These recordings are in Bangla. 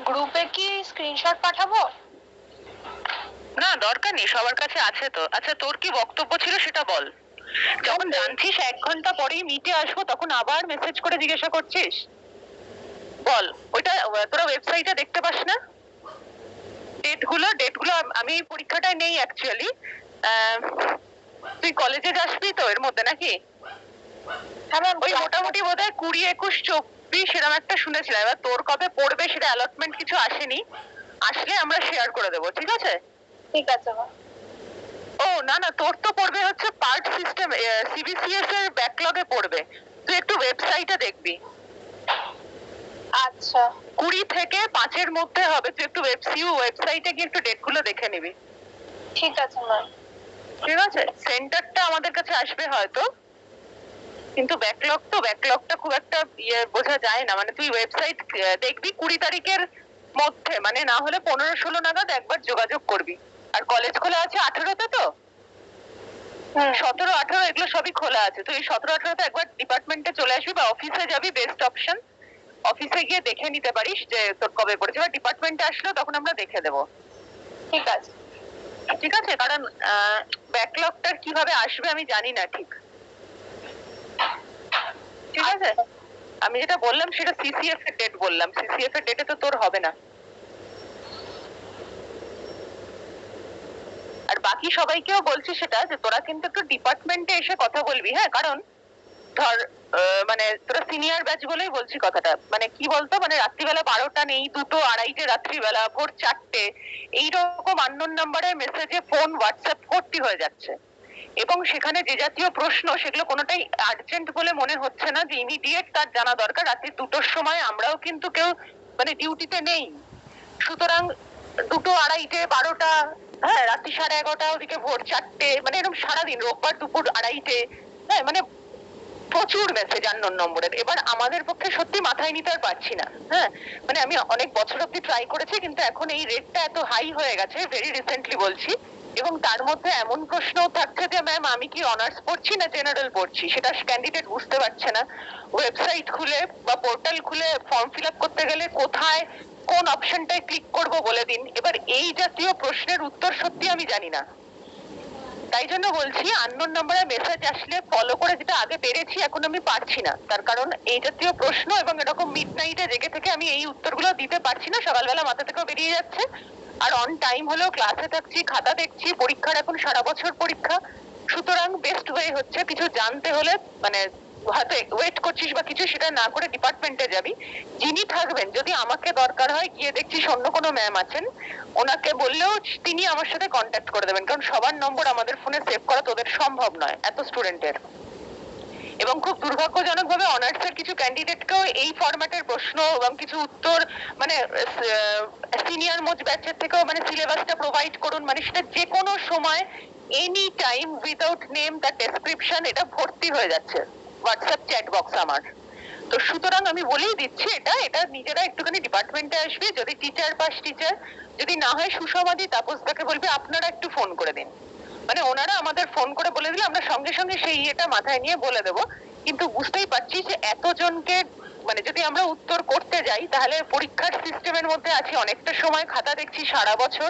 গ্রুপে কি স্ক্রিনশট পাঠাবো? না, দরকার নেই, সবার কাছে আছে তো। আচ্ছা, তোর কি বক্তব্য ছিল সেটা বল। যখন জানছিস 1 ঘন্টা পরেই মিটে আসবো, তখন আবার মেসেজ করে জিজ্ঞাসা করছিস। বল, ওইটা তোরা ওয়েবসাইটে দেখতে পাস না? ডেটগুলো আমি পরীক্ষাটায় নেই অ্যাকচুয়ালি। তুই কলেজে যাসবি তো এর মধ্যে নাকি? ওই মোটামুটি বোধহয় 20, 21, 24 এরকম একটা শুনেছিলাম। এবার তোর কবে পড়বে সেটা অ্যালটমেন্ট কিছু আসেনি, আসলে আমরা শেয়ার করে দেবো, ঠিক আছে? ঠিক আছে মা। ও না না, তোর তো পড়বে হচ্ছে পার্ট সিস্টেম, সিবিসিএস এর ব্যাকলগে পড়বে। তুই একটু ওয়েবসাইটে দেখবি। আচ্ছা, 20 থেকে 5 এর মধ্যে হবে। তুই একটু ওয়েবসাইটে গিয়ে একটু ডেটগুলো দেখে নিবি। ঠিক আছে মা। ঠিক আছে, সেন্টারটা আমাদের কাছে আসবে হয়তো, কিন্তু ব্যাকলগটা খুব একটা বোঝা যায় না। মানে তুই ওয়েবসাইট দেখবি 20 তারিখের মধ্যে, মানে না হলে 15-16 নাগাদ একবার যোগাযোগ করবি। আর কলেজ খোলা আছে 18-তে তো, 17-18 এগুলো সবই খোলা আছে। তুই 17-18-তে একবার ডিপার্টমেন্টে চলে আসবি বা অফিসে যাবি, বেস্ট অপশন। অফিসে গিয়ে দেখে নিতে পারিস যে তোর কবে পড়েছে, বা ডিপার্টমেন্টে আসলেও তখন আমরা দেখে দেবো। ঠিক আছে। ঠিক আছে, কারণ ব্যাকলগটা কিভাবে আসবে আমি জানি না ঠিক। ঠিক আছে, আমি যেটা বললাম সেটা সিসিএফ এর ডেট বললাম। সিসিএফ এর ডেটে তো তোর হবে না। আর বাকি সবাইকেও বলছি সেটা, যে তোরা কিন্তু একটু ডিপার্টমেন্টে এসে কথা বলবি, হ্যাঁ? কারণ ধর মানে তোরা সিনিয়র ব্যাচ বলেই বলছি কথাটা। মানে কি বলতো, মানে রাত্রিবেলা 12টা নেই, 2টো 2:30 রাত্রিবেলা, ভোর 4টে, এইরকম আননোন নাম্বারে মেসেজে, ফোন, হোয়াটসঅ্যাপ ভর্তি হয়ে যাচ্ছে। এবং সেখানে যে জাতীয় প্রশ্ন, সেগুলো কোনোটাই আর্জেন্ট বলে মনে হচ্ছে না, যে ইমিডিয়েট তার জানা দরকার। রাত্রি 2টোর সময় আমরাও কিন্তু কেউ মানে ডিউটিতে নেই। সুতরাং 2টো, 2:30, 12টা, হ্যাঁ, রাত্রি 11:30, ওদিকে ভোর 4টে, মানে এরকম সারাদিন, রোববার দুপুর 2:30, হ্যাঁ, মানে প্রচুর মেসেজ আননোন নম্বরের। এবার আমাদের পক্ষে সত্যি মাথায় নিতে আর পারছি না। হ্যাঁ, মানে আমি অনেক বছর অব্দি ট্রাই করেছি, কিন্তু এখন এই রেটটা এত হাই হয়ে গেছে, ভেরি রিসেন্টলি বলছি। এবং তার মধ্যে এমন প্রশ্নও থাকছে যে ম্যাম আমি কি অনার্স পড়ছি না জেনারেল পড়ছি, সেটা ক্যান্ডিডেট বুঝতে পারছে না। ওয়েবসাইট খুলে বা পোর্টাল খুলে ফর্ম ফিল আপ করতে গেলে কোথায় কোন অপশনটায় ক্লিক করব বলে দিন। এবার এই জাতীয় প্রশ্নের উত্তর সত্যি আমি জানি না। তাই জন্য বলছি, আননোন নাম্বারে মেসেজ আসলে ফলো করে যেটা আগে পেরেছি, এখন আমি পারছি না। তার কারণ এই জাতীয় প্রশ্ন এবং এরকম মিডনাইটে জেগে থেকে আমি এই উত্তরগুলো দিতে পারছি না। সকালবেলা মাথা থেকেও বেরিয়ে যাচ্ছে। আর অন টাইম হলেও ক্লাসে থাকছি, খাতা দেখছি, পরীক্ষার এখন সারা বছর পরীক্ষা। সুতরাং বেস্ট ওয়ে হচ্ছে, কিছু জানতে হলে মানে হয়তো ওয়েট করছিস বা কিছু, সেটা না করে ডিপার্টমেন্টে যাবি। যিনি থাকবেন, যদি আমাকে দরকার হয়, গিয়ে দেখছিস অন্য কোনো ম্যাম আছেন, ওনাকে বললেও তিনি আমার সাথে কন্ট্যাক্ট করে দেবেন। কারণ সবার নম্বর আমাদের ফোনে সেভ করা তোদের সম্ভব নয়, এত স্টুডেন্টের। এবং খুব দুর্ভাগ্যজনক ভাবে অনার্সের কিছু ক্যান্ডিডেটকেও এই ফরম্যাটের প্রশ্ন এবং কিছু উত্তর, মানে সিনিয়র মোস্ট ব্যাচের থেকেও মানে সিলেবাসটা প্রোভাইড করুন, মানে সেটা যে কোনো সময়, এনি টাইম, উইদাউট নেম, তার ডেসক্রিপশন, এটা ভর্তি হয়ে যাচ্ছে হোয়াটসঅ্যাপ চ্যাট বক্স আমার। তো সুতরাং আমি বলেই দিচ্ছি, এটা এটা নিজেরা একটুখানি ডিপার্টমেন্টে আসবে। যদি টিচার পাস টিচার, যদি না হয় সুষমাদি, তাপসদাকে বলবে আপনারা একটু ফোন করে দিন। মানে ওনারা আমাদের ফোন করে বলে দিলে আমরা সঙ্গে সঙ্গে সেই ইয়েটা মাথায় নিয়ে বলে দেবো। কিন্তু বুঝতেই পারছি যে এতজনকে মানে যদি আমরা উত্তর করতে যাই, তাহলে পরীক্ষার সিস্টেমের মধ্যে আছি অনেকটা সময়, খাতা দেখছি সারা বছর,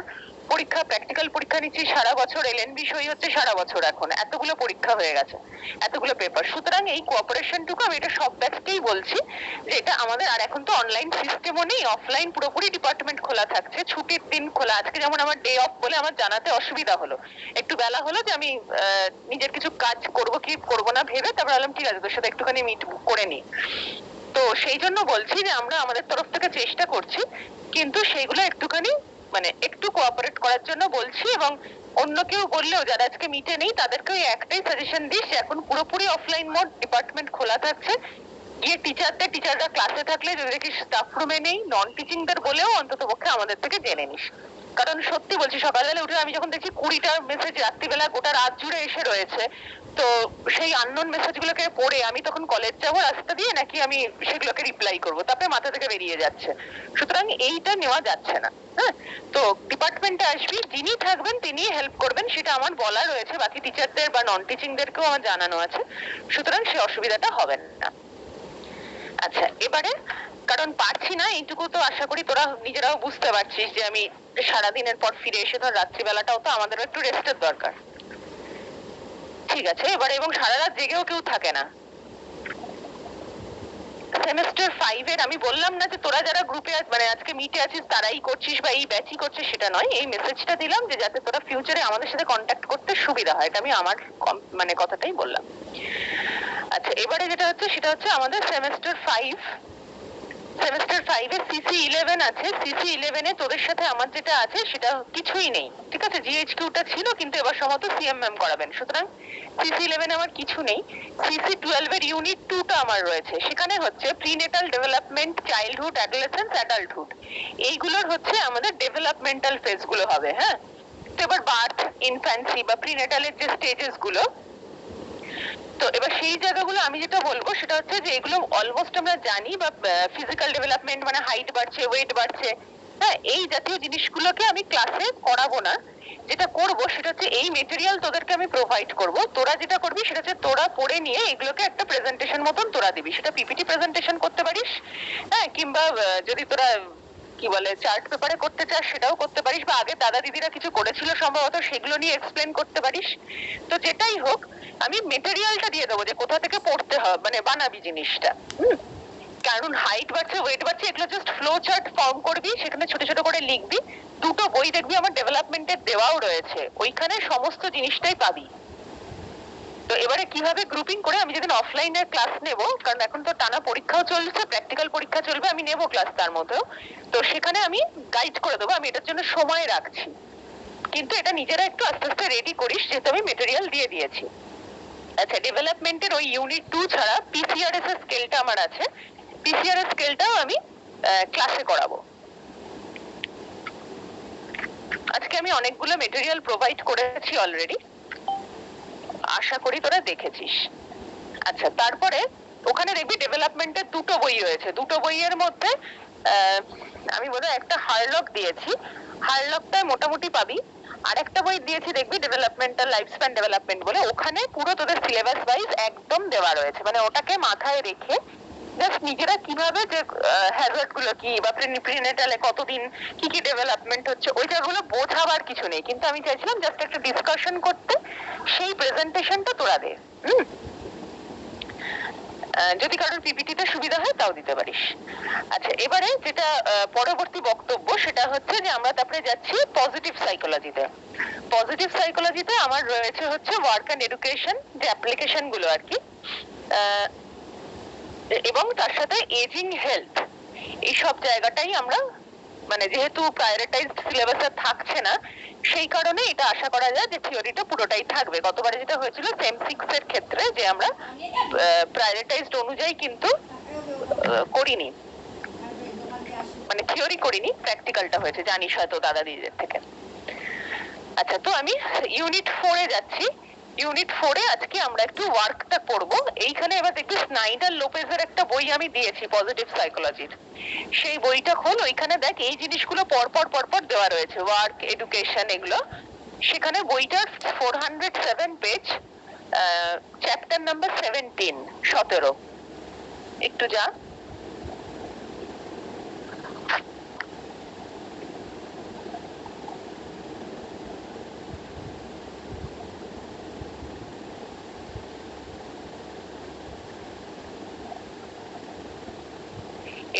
পরীক্ষা, প্র্যাকটিক্যাল পরীক্ষা নিচ্ছি সারা বছর, এলএনবি সই হচ্ছে সারা বছর, এখন এতগুলো পরীক্ষা হয়ে গেছে, এতগুলো পেপার। সুতরাং এই কোঅপারেশনটুকু আমি এটা সব ব্যাচকেই বলছি, যে এটা আমাদের। আর এখন তো অনলাইন সিস্টেমও নেই, অফলাইন পুরোপুরি ডিপার্টমেন্ট খোলা থাকছে, ছুটির দিন খোলা। আজকে যেমন আমার ডে অফ বলে আমার জানাতে অসুবিধা হলো, একটু বেলা হলো, যে আমি নিজের কিছু কাজ করব কি করব না ভেবে তারপর বললাম ঠিক আছে তোর সাথে একটুখানি মিট করে নি। তো সেই জন্য বলছি যে আমরা আমাদের তরফ থেকে চেষ্টা করছি, কিন্তু সেইগুলো একটুখানি মানে একটু কোঅপারেট করার জন্য বলছি। এবং অন্য কেউ বললেও, যারা আজকে মিটে নেই, তাদেরকে একটাই সাজেশন দিস, এখন পুরোপুরি অফলাইন মোড, ডিপার্টমেন্ট খোলা থাকছে। গিয়ে টিচাররা ক্লাসে থাকলে যদি দেখিস স্টাফ রুমে নেই, নন টিচিংদের বলেও অন্তত পক্ষে আমাদের থেকে জেনে নিস। কারণ সত্যি বলছি, সকালবেলা উঠে আমি যখন দেখি 20টা মেসেজ রাত্রিবেলা গোটা রাত জুড়ে এসে রয়েছে, তো সেই আননোন মেসেজ গুলোকে পড়ে আমি তখন কলেজ যাবো রাস্তা দিয়ে, নাকি আমি সেগুলোকে রিপ্লাই করবো, তারপরে মাথা থেকে বেরিয়ে যাচ্ছে। সুতরাং এইটা নেওয়া যাচ্ছে না। হ্যাঁ, তো ডিপার্টমেন্টে আসবি, যিনি থাকবেন তিনি হেল্প করবেন, সেটা আমার বলা রয়েছে। বাকি টিচারদের বা নন টিচিংদেরকেও আমার জানানো আছে। সুতরাং সে অসুবিধাটা হবে না। আচ্ছা, এবারে কারণ পারছি না এইটুকু তো আশা করি তোরা নিজেরাও বুঝতে পারছিস যে আমি সারাদিনের পর ফিরে এসে ধর রাত্রিবেলাটাও তো আমাদেরও একটু রেস্টের দরকার। ঠিক আছে, এবারে এবং সারা রাত জেগেও কেউ থাকে না। সেমেস্টার 5 এর আমি বললাম না যে তোরা যারা গ্রুপে মানে আজকে মিটে আছিস তারাই করছিস বা এই ব্যাচই করছিস, সেটা নয়। এই মেসেজটা দিলাম যে যাতে তোরা ফিউচারে আমাদের সাথে কন্ট্যাক্ট করতে সুবিধা হয়, এটা আমি আমার মানে কথাটাই বললাম। আচ্ছা, এবারে যেটা হচ্ছে সেটা হচ্ছে আমাদের সেমেস্টার 5 এ সিসি 11 আছে। সিসি 11 এ তোদের সাথে আমার যেটা আছে সেটা কিছুই নেই, ঠিক আছে। জিএইচকিউটা ছিল কিন্তু এবার সম্ভবত সিএমএম করাবেন, সুতরাং সিসি 11 এ আমার কিছু নেই। সিসি 12 এর ইউনিট 2 টা আমার রয়েছে, সেখানে হচ্ছে prenatal development, childhood, adolescence, adulthood, এইগুলোর হচ্ছে আমাদের ডেভেলপমেন্টাল ফেজ গুলো হবে। হ্যাঁ, তো এবার বার্থ, ইনফ্যান্সি বা প্রিনেটালের যে স্টেজেস গুলো, তো এবার সেই জায়গাগুলো আমি যেটা বলবো সেটা হচ্ছে যে এগুলো অলমোস্ট আমরা জানি, বা ফিজিক্যাল ডেভেলপমেন্ট মানে হাইট বাড়ছে, ওয়েট বাড়ছে, হ্যাঁ, এই জাতীয় জিনিসগুলোকে আমি ক্লাসে করাবো না। যেটা করব সেটা হচ্ছে এই মেটেরিয়াল তোদেরকে আমি প্রোভাইড করব, তোরা যেটা করবি সেটা হচ্ছে তোরা পড়ে নিয়ে এগুলোকে একটা প্রেজেন্টেশন মতন তোরা দিবি। সেটা পিপিটি প্রেজেন্টেশন করতে পারিস, হ্যাঁ, কিংবা যদি তোরা কি বলে চার্ট পেপারে করতে চাস সেটাও করতে পারিস, বা আগে দাদা দিদিরা কিছু করেছিল সম্ভবত সেগুলো নিয়ে এক্সপ্লেন করতে পারিস। তো যেটাই হোক আমি মেটেরিয়ালটা দিয়ে দেবো যে কোথা থেকে পড়তে হবে, মানে বানাবি জিনিসটা। কারণ হাইট বাড়ছে, ওয়েট বাড়ছে, এগুলো জাস্ট ফ্লো চার্ট ফর্ম করবি, সেখানে ছোট ছোট করে লিখবি। দুটো বই দেখবি আমার ডেভেলপমেন্টের দেওয়াও রয়েছে, ওইখানে সমস্ত জিনিসটাই পাবি। তো এবারে কিভাবে গ্রুপিং করে আমি যেদিন অফলাইনে ক্লাস নেব, কারণ এখন তো টানা পরীক্ষাও চলছে, প্র্যাকটিক্যাল পরীক্ষা চলবে, আমি নেব ক্লাস তার মধ্যেও, তো সেখানে আমি গাইড করে দেবো। আমি এটার জন্য সময় রাখছি, কিন্তু এটা নিজেরা একটু আস্তে আস্তে রেডি করিস, যেহেতু আমি মেটেরিয়াল দিয়ে দিয়েছি। আচ্ছা, ডেভেলপমেন্টের ওই ইউনিট 2 ছাড়া পিসিআরএস এর স্কেলটা আমার আছে, পিসিআরএস স্কেলটাও আমি ক্লাসে করাবো। আজকে আমি অনেকগুলো মেটেরিয়াল প্রোভাইড করেছি অলরেডি, আশা করি তোরা দেখেছিস। আচ্ছা, তারপরে ওখানে দেখবি ডেভেলপমেন্টের দুটো বই রয়েছে। দুটো বইয়ের মধ্যে আমি বোধহয় একটা হারলক দিয়েছি, হারলকটা মোটামুটি পাবি। আর একটা বই দিয়েছি দেখবি ডেভেলপমেন্টাল লাইফ স্প্যান ডেভেলপমেন্ট বলে, ওখানে পুরো তোদের সিলেবাস ওয়াইজ একদম দেওয়া রয়েছে। মানে ওটাকে মাথায় রেখে জাস্ট নিজেরা কিভাবে যে হ্যাজার্ড গুলো কি বা প্রিনেটালে কতদিন কি কি ডেভেলপমেন্ট হচ্ছে ওই জায়গাগুলো বোঝাবার কিছু নেই, কিন্তু আমি চাইছিলাম জাস্ট একটা ডিসকাশন করতে, সেই প্রেজেন্টেশনটা তোরা দে। যদি কারোর পিপিটিতে সুবিধা হয় তাও দিতে পারিস। আচ্ছা, এবারে যেটা পরবর্তী বক্তব্য সেটা হচ্ছে যে আমরা তারপরে যাচ্ছি পজিটিভ সাইকোলজিতে। পজিটিভ সাইকোলজিতে আমার রয়েছে হচ্ছে ওয়ার্ক অ্যান্ড এডুকেশন, যে অ্যাপ্লিকেশন গুলো আর কি, এবং তার সাথে এজিং হেলথ, এই সব জায়গাটাই আমরা মানে যেহেতু প্রায়োরিটাইজড সিলেবাসে থাকছে না, সেই কারণে এটা আশা করা যায় যে থিওরিটা পুরোটাই থাকবে। গতবারে যেটা হয়েছিল সেম 6 এর ক্ষেত্রে যে আমরা প্রায়োরিটাইজড অনুযায়ী কিন্তু করিনি, মানে থিওরি করিনি, প্র্যাকটিক্যালটা হয়েছে, জানিস হয়তো দাদা দিদিদের থেকে। আচ্ছা, তো আমি ইউনিট 4 এ যাচ্ছি। ইউনিট 4 এ আজকে আমরা একটু ওয়ার্কটা করব। এইখানে এবার দেখবি স্নাইডার লোপেজের একটা বই আমি দিয়েছি পজিটিভ সাইকোলজির, সেই বইটা খোল, ওইখানে দেখ এই জিনিসগুলো পরপর পরপর দেওয়া রয়েছে, ওয়ার্ক, এডুকেশন, এগুলো। সেখানে বইটার 407 পেজ, চ্যাপ্টার নাম্বার 17 একটু যা।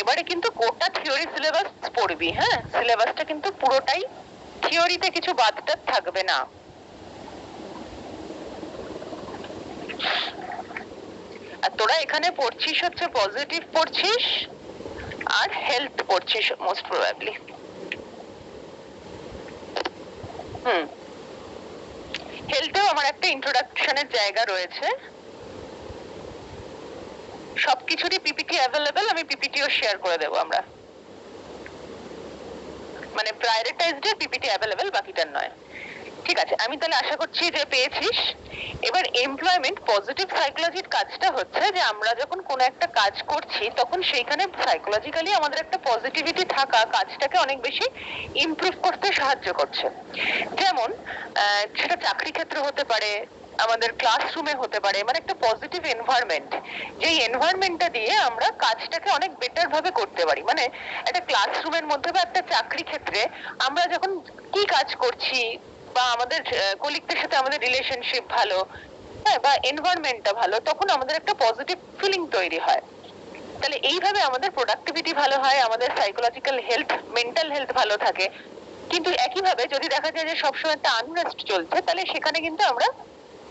এবারে কিন্তু গোটা থিওরি সিলেবাস পড়বি, হ্যাঁ, সিলেবাসটা কিন্তু পুরোটাই থিওরিতে, কিছু বাদটা থাকবে না। আর তোরা এখানে পড়ছিস হচ্ছে পজিটিভ পড়ছিস আর হেলথ পড়ছিস মোস্ট প্রবাবলি। হেলথেও আমার একটা ইন্ট্রোডাকশনের জায়গা রয়েছে, সবকিছুরই পিপিটি অ্যাভেলেবেল, আমি পিপিটিও শেয়ার করে দেবো আমরা, মানে প্রায়োরিটাইজড পিপিটি অ্যাভেলেবেল, বাকিটার নয়। ঠিক আছে, আমি তাহলে আশা করছি যে পেয়েছিস। এবার এমপ্লয়মেন্ট পজিটিভ সাইকোলজির কাজটা হচ্ছে যে আমরা যখন কোনো একটা কাজ করছি তখন সেইখানে সাইকোলজিক্যালি আমাদের একটা পজিটিভিটি থাকা কাজটাকে অনেক বেশি ইমপ্রুভ করতে সাহায্য করছে। যেমন সেটা চাকরি ক্ষেত্রে হতে পারে, আমাদের ক্লাসরুমে হতে পারে, মানে একটা পজিটিভ এনভায়রনমেন্ট, যেই এনভায়রনমেন্টটা দিয়ে আমরা কাজটাকে অনেক বেটার ভাবে করতে পারি। মানে একটা ক্লাসরুমের মধ্যে বা একটা চাকরি ক্ষেত্রে আমরা যখন কি কাজ করছি বা আমাদের কলিগদের সাথে আমাদের রিলেশনশিপ ভালো, হ্যাঁ, বা এনভায়রনমেন্টটা ভালো, তখন আমাদের একটা পজিটিভ ফিলিং তৈরি হয়। তাহলে এইভাবে আমাদের প্রোডাক্টিভিটি ভালো হয়, আমাদের সাইকোলজিক্যাল হেলথ, মেন্টাল হেলথ ভালো থাকে। কিন্তু একইভাবে যদি দেখা যায় যে সবসময় একটা আনরেস্ট চলছে, তাহলে সেখানে কিন্তু আমরা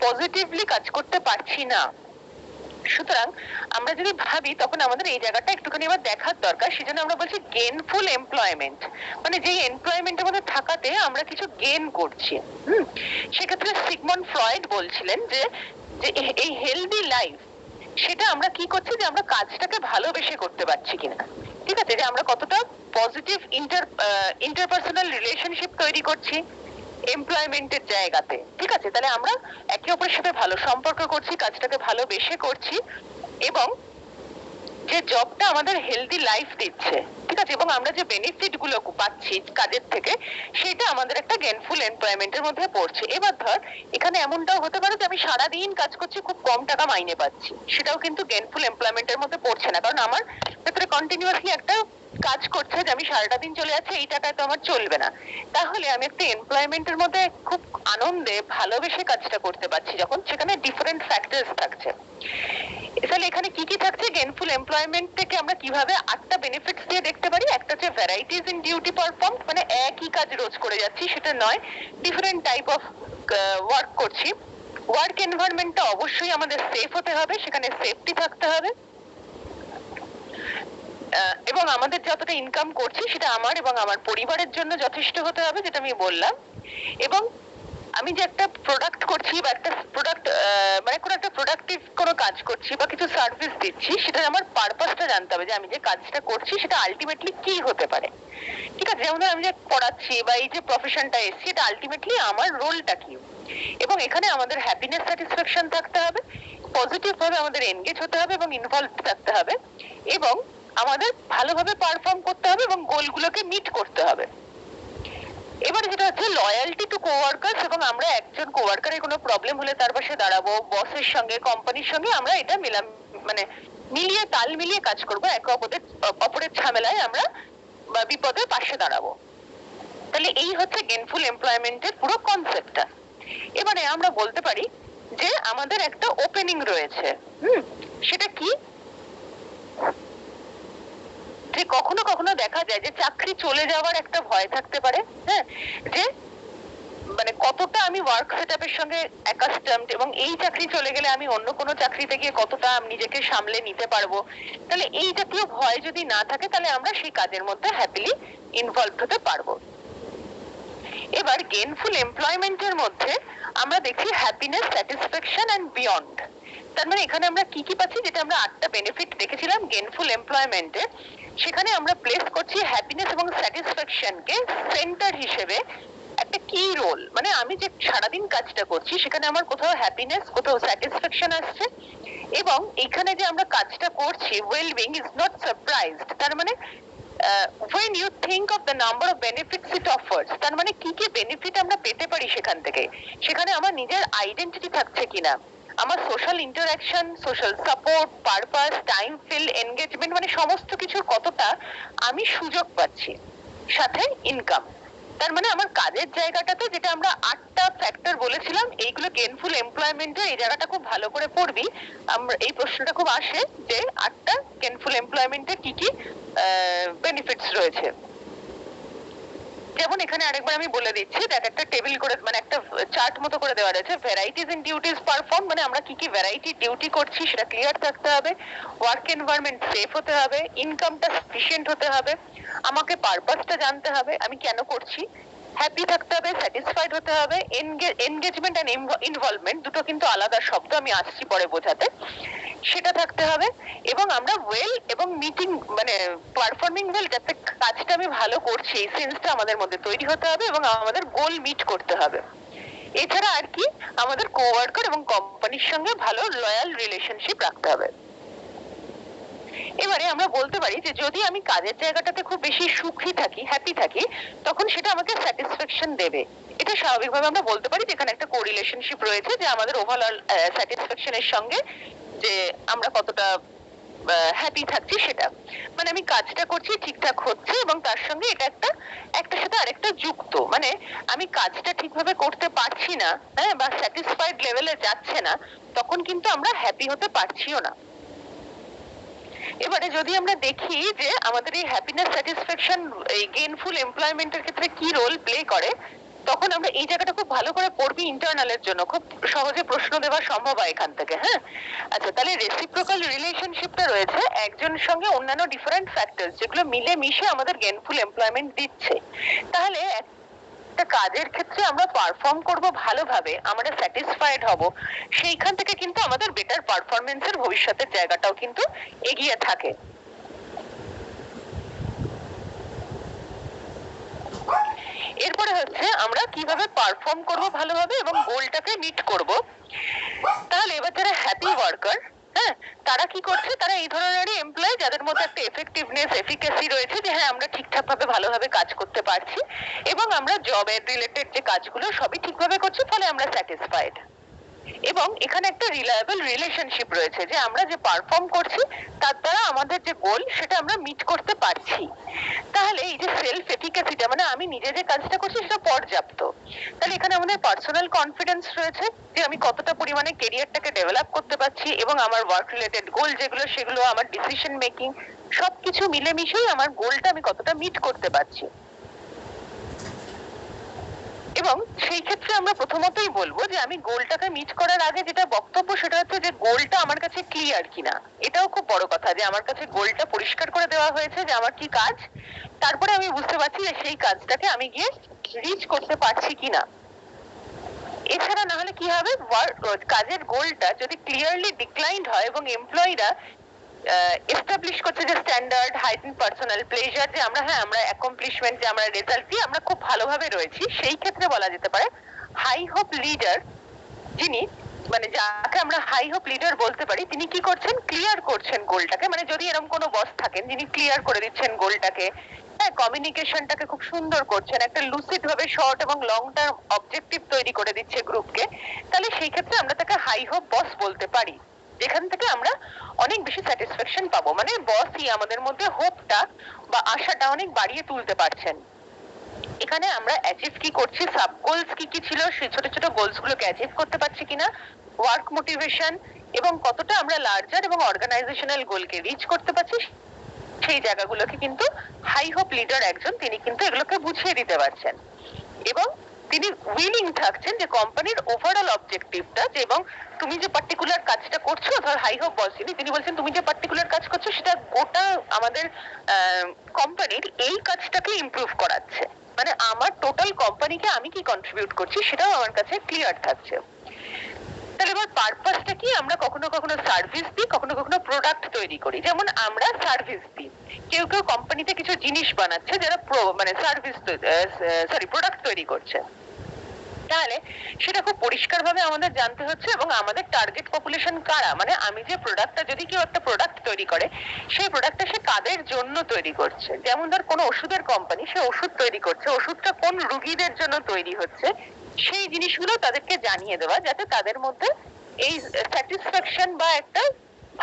পজিটিভলি কাজ করতে পারছি না। সুতরাং আমরা যদি ভাবি তখন আমাদের এই জায়গাটা একটুখানি আবার দেখার দরকার। সেজন্য আমরা বলছি গেইনফুল এমপ্লয়মেন্ট, মানে যে এমপ্লয়মেন্টের মধ্যে থাকাতে আমরা কিছু গেইন করছি। সেক্ষেত্রে সিগমন্ড ফ্রয়েড বলছিলেন যে এই হেলদি লাইফ, সেটা আমরা কি করছি, যে আমরা কাজটাকে ভালোবেসে করতে পারছি কিনা, ঠিক আছে, যে আমরা কতটা পজিটিভ ইন্টারপার্সোনাল রিলেশনশিপ তৈরি করছি এমপ্লয়মেন্টের জায়গাতে, ঠিক আছে, তাহলে আমরা একে অপরের সাথে ভালো সম্পর্ক করছি, কাজটাকে ভালোবেসে করছি, এবং যে জবটা আমাদের হেলদি লাইফ দিচ্ছে, ঠিক আছে, এবং আমরা যে বেনিফিট গুলো পাচ্ছি কাজের থেকে, সেটা আমাদের একটা গেইনফুল এমপ্লয়মেন্টের মধ্যে পড়ছে। এবার ধর এখানে এমনটাও হতে পারে যে আমি সারাদিন কাজ করছি, খুব কম টাকা মাইনে পাচ্ছি, সেটাও কিন্তু গেইনফুল এমপ্লয়মেন্টের মধ্যে পড়ছে না, কারণ আমার ভেতরে কন্টিনিউয়াসলি একটা কাজ করছে যে আমি সারাটা দিন চলে যাচ্ছে, এই টাকায় তো আমার চলবে না। তাহলে আমি একটা এমপ্লয়মেন্টের মধ্যে খুব আনন্দে ভালোবেসে কাজটা করতে পারছি, যখন সেখানে ডিফারেন্ট ফ্যাক্টরস থাকছে। তাহলে এখানে কি কি থাকছে, গেইনফুল এমপ্লয়মেন্ট থেকে আমরা কিভাবে 8টা বেনিফিটস দিয়ে দেখতে পারি। একটা হচ্ছে ভ্যারাইটিজ ইন ডিউটি পারফর্ম, মানে একই কাজ রোজ করে যাচ্ছি সেটা নয়, ডিফারেন্ট টাইপ অফ ওয়ার্ক করছি। ওয়ার্ক এনভায়রনমেন্টটা অবশ্যই আমাদের সেফ হতে হবে, সেখানে সেফটি থাকতে হবে, এবং আমাদের যতটা ইনকাম করছি সেটা আমার এবং আমার পরিবারের জন্য যথেষ্ট হতে হবে, যেটা আমি বললাম। এবং আমি যে একটা প্রোডাক্ট করছি বা একটা প্রোডাক্ট, মানে কোনো একটা প্রোডাক্টিভ কোনো কাজ করছি বা কিছু সার্ভিস দিচ্ছি, সেটা আমার পারপাসটা জানতে হবে, যে আমি যে কাজটা করছি সেটা আলটিমেটলি কি হতে পারে, ঠিক আছে, যেমন আমি যে পড়াচ্ছি বা এই যে প্রফেশনটা এসছি, এটা আলটিমেটলি আমার রোলটা কি, এবং এখানে আমাদের হ্যাপিনেস, স্যাটিসফ্যাকশন থাকতে হবে, পজিটিভ ভাবে আমাদের এনগেজ হতে হবে এবং ইনভলভ থাকতে হবে, এবং আমাদের ভালোভাবে পারফর্ম করতে হবে এবং গোলগুলোকে মিট করতে হবে। এবারে যেটা হচ্ছে লয়ালটি টু কোওয়ার্কার্স, এবং আমরা একজন কোওয়ার্কারের কোনো প্রবলেম হলে তার পাশে দাঁড়াবো, বসের সঙ্গে, কোম্পানির সঙ্গে আমরা এটা মানে মিলিয়ে তাল মিলিয়ে কাজ করবো, একে অপরের ঝামেলায় আমরা বা বিপদে পাশে দাঁড়াবো। তাহলে এই হচ্ছে গেইনফুল এমপ্লয়মেন্টের পুরো কনসেপ্টটা। এবারে আমরা বলতে পারি যে আমাদের একটা ওপেনিং রয়েছে, সেটা কি, যে কখনো কখনো দেখা যায় যে চাকরি চলে যাওয়ার একটা ভয় থাকতে পারে, হ্যাঁ, যে মানে কতটা আমি ওয়ার্ক সেটআপের সঙ্গে অ্যাকাস্টমড, এবং এই চাকরি চলে গেলে আমি অন্য কোনো চাকরিতে গিয়ে কতটা নিজেকে সামলে নিতে পারবো। তাহলে এই জাতীয় ভয় যদি না থাকে, তাহলে আমরা সেই কাজের মধ্যে হ্যাপিলি ইনভলভ হতে পারবো। এবার গেইনফুল এমপ্লয়মেন্টের মধ্যে আমরা দেখি হ্যাপিনেস, স্যাটিসফ্যাকশন এন্ড বিয়ন্ড। তার মানে এখানে আমরা কি কি পাচ্ছি, যেটা আমরা 8টা বেনিফিট দেখেছিলাম গেইনফুল এমপ্লয়মেন্টে, সেখানে আমরা প্লেস করছি হ্যাপিনেস এবং স্যাটিসফ্যাকশনকে সেন্টার হিসেবে একটা কি রোল। মানে আমি যে সারাদিন কাজটা করছি সেখানে আমার কোথাও হ্যাপিনেস, কোথাও স্যাটিসফ্যাকশন আসছে, এবং এখানে যে আমরা কাজটা করছি ওয়েলবিং ইজ নট সারপ্রাইজড। তার মানে when you think of the number of benefits it offers, তার মানে কি কি বেনিফিট আমরা পেতে পারি সেখান থেকে, সেখানে আমার নিজের আইডেন্টিটি থাকছে কিনা, আমার social interaction, social support, purpose, time fill, engagement, মানে সমস্ত কিছুর কতটা আমি সুযোগ পাচ্ছি, সাথে ইনকাম। তার মানে আমার কাজের জায়গাটাতে, যেটা আমরা 8টা ফ্যাক্টর বলেছিলাম, এইগুলো গেইনফুল এমপ্লয়মেন্টে এই জায়গাটা খুব ভালো করে পড়বি। আমরা এই প্রশ্নটা খুব আসে যে 8টা গেইনফুল এমপ্লয়মেন্টে কি কি বেনিফিটস রয়েছে। যেমন এখানে আরেকবার আমি বলে দিচ্ছি, দেখ একটা টেবিল করে, মানে একটা চার্ট মতো করে দেওয়া রয়েছে। ভ্যারাইটিজ ইন ডিউটিস পারফর্ম, মানে আমরা কি কি ভ্যারাইটি ডিউটি করছি সেটা ক্লিয়ার থাকতে হবে, ওয়ার্ক এনভায়রনমেন্ট সেফ হতে হবে, ইনকামটা সাফিসিয়েন্ট হতে হবে, আমাকে পারপাসটা জানতে হবে আমি কেন করছি, হ্যাপি থাকতে হবে, স্যাটিসফাইড হতে হবে, এনগেজমেন্ট এন্ড ইনভলভমেন্ট, দুটো কিন্তু আলাদা শব্দ, আমি আসছি পরে বোঝাতে, সেটা থাকতে হবে, এবং আমরা ওয়েল এবং মিটিং, মানে পারফর্মিং ওয়েল, যাতে কাজটা আমি ভালো করছি এই সেন্সটা আমাদের মধ্যে তৈরি হতে হবে, এবং আমাদের গোল মিট করতে হবে। এছাড়া আর কি, আমাদের কোওয়ার্কার এবং কোম্পানির সঙ্গে ভালো লয়াল রিলেশনশিপ রাখতে হবে। এবারে আমরা বলতে পারি যে যদি আমি কাজের জায়গাটাতে খুব বেশি সুখী থাকি, হ্যাপি থাকি, তখন সেটা আমাকে স্যাটিসফ্যাকশন দেবে। এটা স্বাভাবিকভাবে আমরা বলতে পারি যেখানে একটা কোরিলেশনশিপ রয়েছে, যে আমাদের ওভারঅল স্যাটিসফ্যাকশনের সঙ্গে যে আমরা কতটা হ্যাপি থাকছি সেটা, মানে আমি কাজটা করছি ঠিকঠাক হচ্ছে এবং তার সঙ্গে এটা একটার সাথে আরেকটা যুক্ত, মানে আমি কাজটা ঠিকভাবে করতে পারছি না, হ্যাঁ, বা স্যাটিসফাইড লেভেলে যাচ্ছে না, তখন কিন্তু আমরা হ্যাপি হতে পারছিও না। এবারে যদি আমরা দেখি যে আমাদের এই হ্যাপিনেস, স্যাটিসফ্যাকশন, এই গেইনফুল এমপ্লয়মেন্টের ক্ষেত্রে কি রোল প্লে করে, তখন আমরা এই জায়গাটা খুব ভালো করে পড়বি ইন্টারনালের জন্য, খুব সহজে প্রশ্ন দেওয়া সম্ভব হয় এখান থেকে। হ্যাঁ, আচ্ছা, তাহলে রেসিপ্রোকাল রিলেশনশিপটা রয়েছে একজনের সঙ্গে অন্যান্য ডিফারেন্ট ফ্যাক্টরস যেগুলো মিলে মিশে আমাদের গেইনফুল এমপ্লয়মেন্ট দিচ্ছে। তাহলে একটা কাজের ক্ষেত্রে আমরা পারফর্ম করব ভালোভাবে, আমরা স্যাটিসফাইড হব, সেইখান থেকে কিন্তু আমাদের বেটার পারফরমেন্সের ভবিষ্যতের জায়গাটাও কিন্তু এগিয়ে থাকে। এরপরে হচ্ছে আমরা কিভাবে পারফর্ম করব ভালোভাবে এবং গোলটাকে মিট করব। তাহলে এবার যারা হ্যাপি ওয়ার্কার, হ্যাঁ, তারা কি করছে, তারা এই ধরনেরই এমপ্লয় যাদের মধ্যে একটা এফেক্টিভনেস, এফিকাসি রয়েছে, যে হ্যাঁ আমরা ঠিকঠাক ভাবে ভালোভাবে কাজ করতে পারছি এবং আমরা জবের রিলেটেড যে কাজগুলো সবই ঠিকভাবে করছি, ফলে আমরা স্যাটিসফাইড। এবং এখানে একটা রিলায়েবল রিলেশনশিপ রয়েছে, যে আমরা যে পারফর্ম করছি তার দ্বারা আমাদের যে গোল সেটা আমরা মিট করতে পারছি। তাহলে এই যে সেলফ এফিকাসিটা, মানে আমি নিজে যে কাজটা করছি সেটা পর্যাপ্ত। তাহলে এখানে আমাদের পার্সোনাল কনফিডেন্স রয়েছে, যে আমি কতটা পরিমাণে কেরিয়ারটাকে ডেভেলপ করতে পারছি এবং আমার ওয়ার্ক রিলেটেড গোল যেগুলো সেগুলো, আমার ডিসিশন মেকিং, সবকিছু মিলেমিশেই আমার গোলটা আমি কতটা মিট করতে পারছি। এবং সেই ক্ষেত্রে আমরা প্রথমতই বলবো যে আমি গোলটাকে মিট করার আগে যেটা বক্তব্য সেটা হচ্ছে যে গোলটা আমার কাছে ক্লিয়ার কিনা। এটাও খুব বড় কথা, যে আমার কাছে গোলটা পরিষ্কার করে দেওয়া হয়েছে যে আমার কি কাজ, তারপরে আমি বুঝতে পারছি যে সেই কাজটাকে আমি গিয়ে রিচ করতে পারছি কিনা। এছাড়া না হলে কি হবে, কাজের গোলটা যদি ক্লিয়ারলি ডিক্লাইন্ড হয় এবং এমপ্লয়িরা এস্টাবলিশ করছে যে স্ট্যান্ডার্ড, হাইটেন পার্সোনাল প্লেজার, যে আমরা হ্যাঁ আমরা অ্যাকমপ্লিশমেন্ট, যে আমরা রেজাল্ট দিয়ে আমরা খুব ভালোভাবে রয়েছি, সেই ক্ষেত্রে বলা যেতে পারে হাই হোপ লিডার, যিনি মানে যাকে আমরা হাই হোপ লিডার বলতে পারি, তিনি কি করছেন, ক্লিয়ার করছেন গোলটাকে। মানে যদি এরকম কোনো বস থাকেন যিনি ক্লিয়ার করে দিচ্ছেন গোলটাকে, হ্যাঁ, কমিউনিকেশনটাকে খুব সুন্দর করছেন, একটা লুসিড ভাবে শর্ট এবং লং টার্ম অবজেক্টিভ তৈরি করে দিচ্ছে গ্রুপকে, তাহলে সেই ক্ষেত্রে আমরা তাকে হাই হোপ বস বলতে পারি, যেখান থেকে আমরা অনেক বেশি স্যাটিসফ্যাকশন পাবো। মানে বসই আমাদের মধ্যে হোপটা বা আশাটা অনেক বাড়িয়ে তুলতে পারছেন। এখানে আমরা অ্যাচিভ কি করছি, সাব গোলস কি কি ছিল, সেই ছোট ছোট গোলস গুলোকে অ্যাচিভ করতে পারছি কিনা, ওয়ার্ক মোটিভেশন এবং কতটা আমরা লার্জার এবং অর্গানাইজেশনাল গোলকে রিচ করতে পারছি, সেই জায়গাগুলোকে কিন্তু হাই হোপ লিডার একজন, তিনি কিন্তু এগুলোকে বুঝিয়ে দিতে পারছেন এবং তিনি উইলিং থাকছেন যে কোম্পানির ওভারঅল অবজেক্টিভটা, এবং তুমি যে পার্টিকুলার কাজটা করছো, ধর হাই হোপ বস তিনি বলছেন তুমি যে পার্টিকুলার কাজ করছো সেটা গোটা আমাদের কোম্পানির এই কাজটাকে ইমপ্রুভ করাচ্ছে, মানে আমার টোটাল কোম্পানিকে আমি কি কন্ট্রিবিউট করছি সেটাও আমার কাছে ক্লিয়ার থাকছে। তাহলে এবার পারপাসটা কি, আমরা কখনো কখনো সার্ভিস দিই, কখনো কখনো প্রোডাক্ট তৈরি করি। যেমন আমরা সার্ভিস দিই, কেউ কেউ কোম্পানিতে কিছু জিনিস বানাচ্ছে যারা মানে সার্ভিস প্রোডাক্ট তৈরি করছে, তাহলে সেটা খুব পরিষ্কার ভাবে আমাদের জানতে হচ্ছে এবং আমাদের টার্গেট পপুলেশন কারা, মানে আমি যে প্রোডাক্টটা, যদি কেউ একটা প্রোডাক্ট তৈরি করে সেই প্রোডাক্টটা সে কাদের জন্য তৈরি করছে। যেমন ধর কোনো ওষুধের কোম্পানি, সে ওষুধ তৈরি করছে, ওষুধটা কোন রোগীদের জন্য তৈরি হচ্ছে, সেই জিনিসগুলো তাদেরকে জানিয়ে দেওয়া, যাতে তাদের মধ্যে এই স্যাটিসফ্যাকশন বা একটা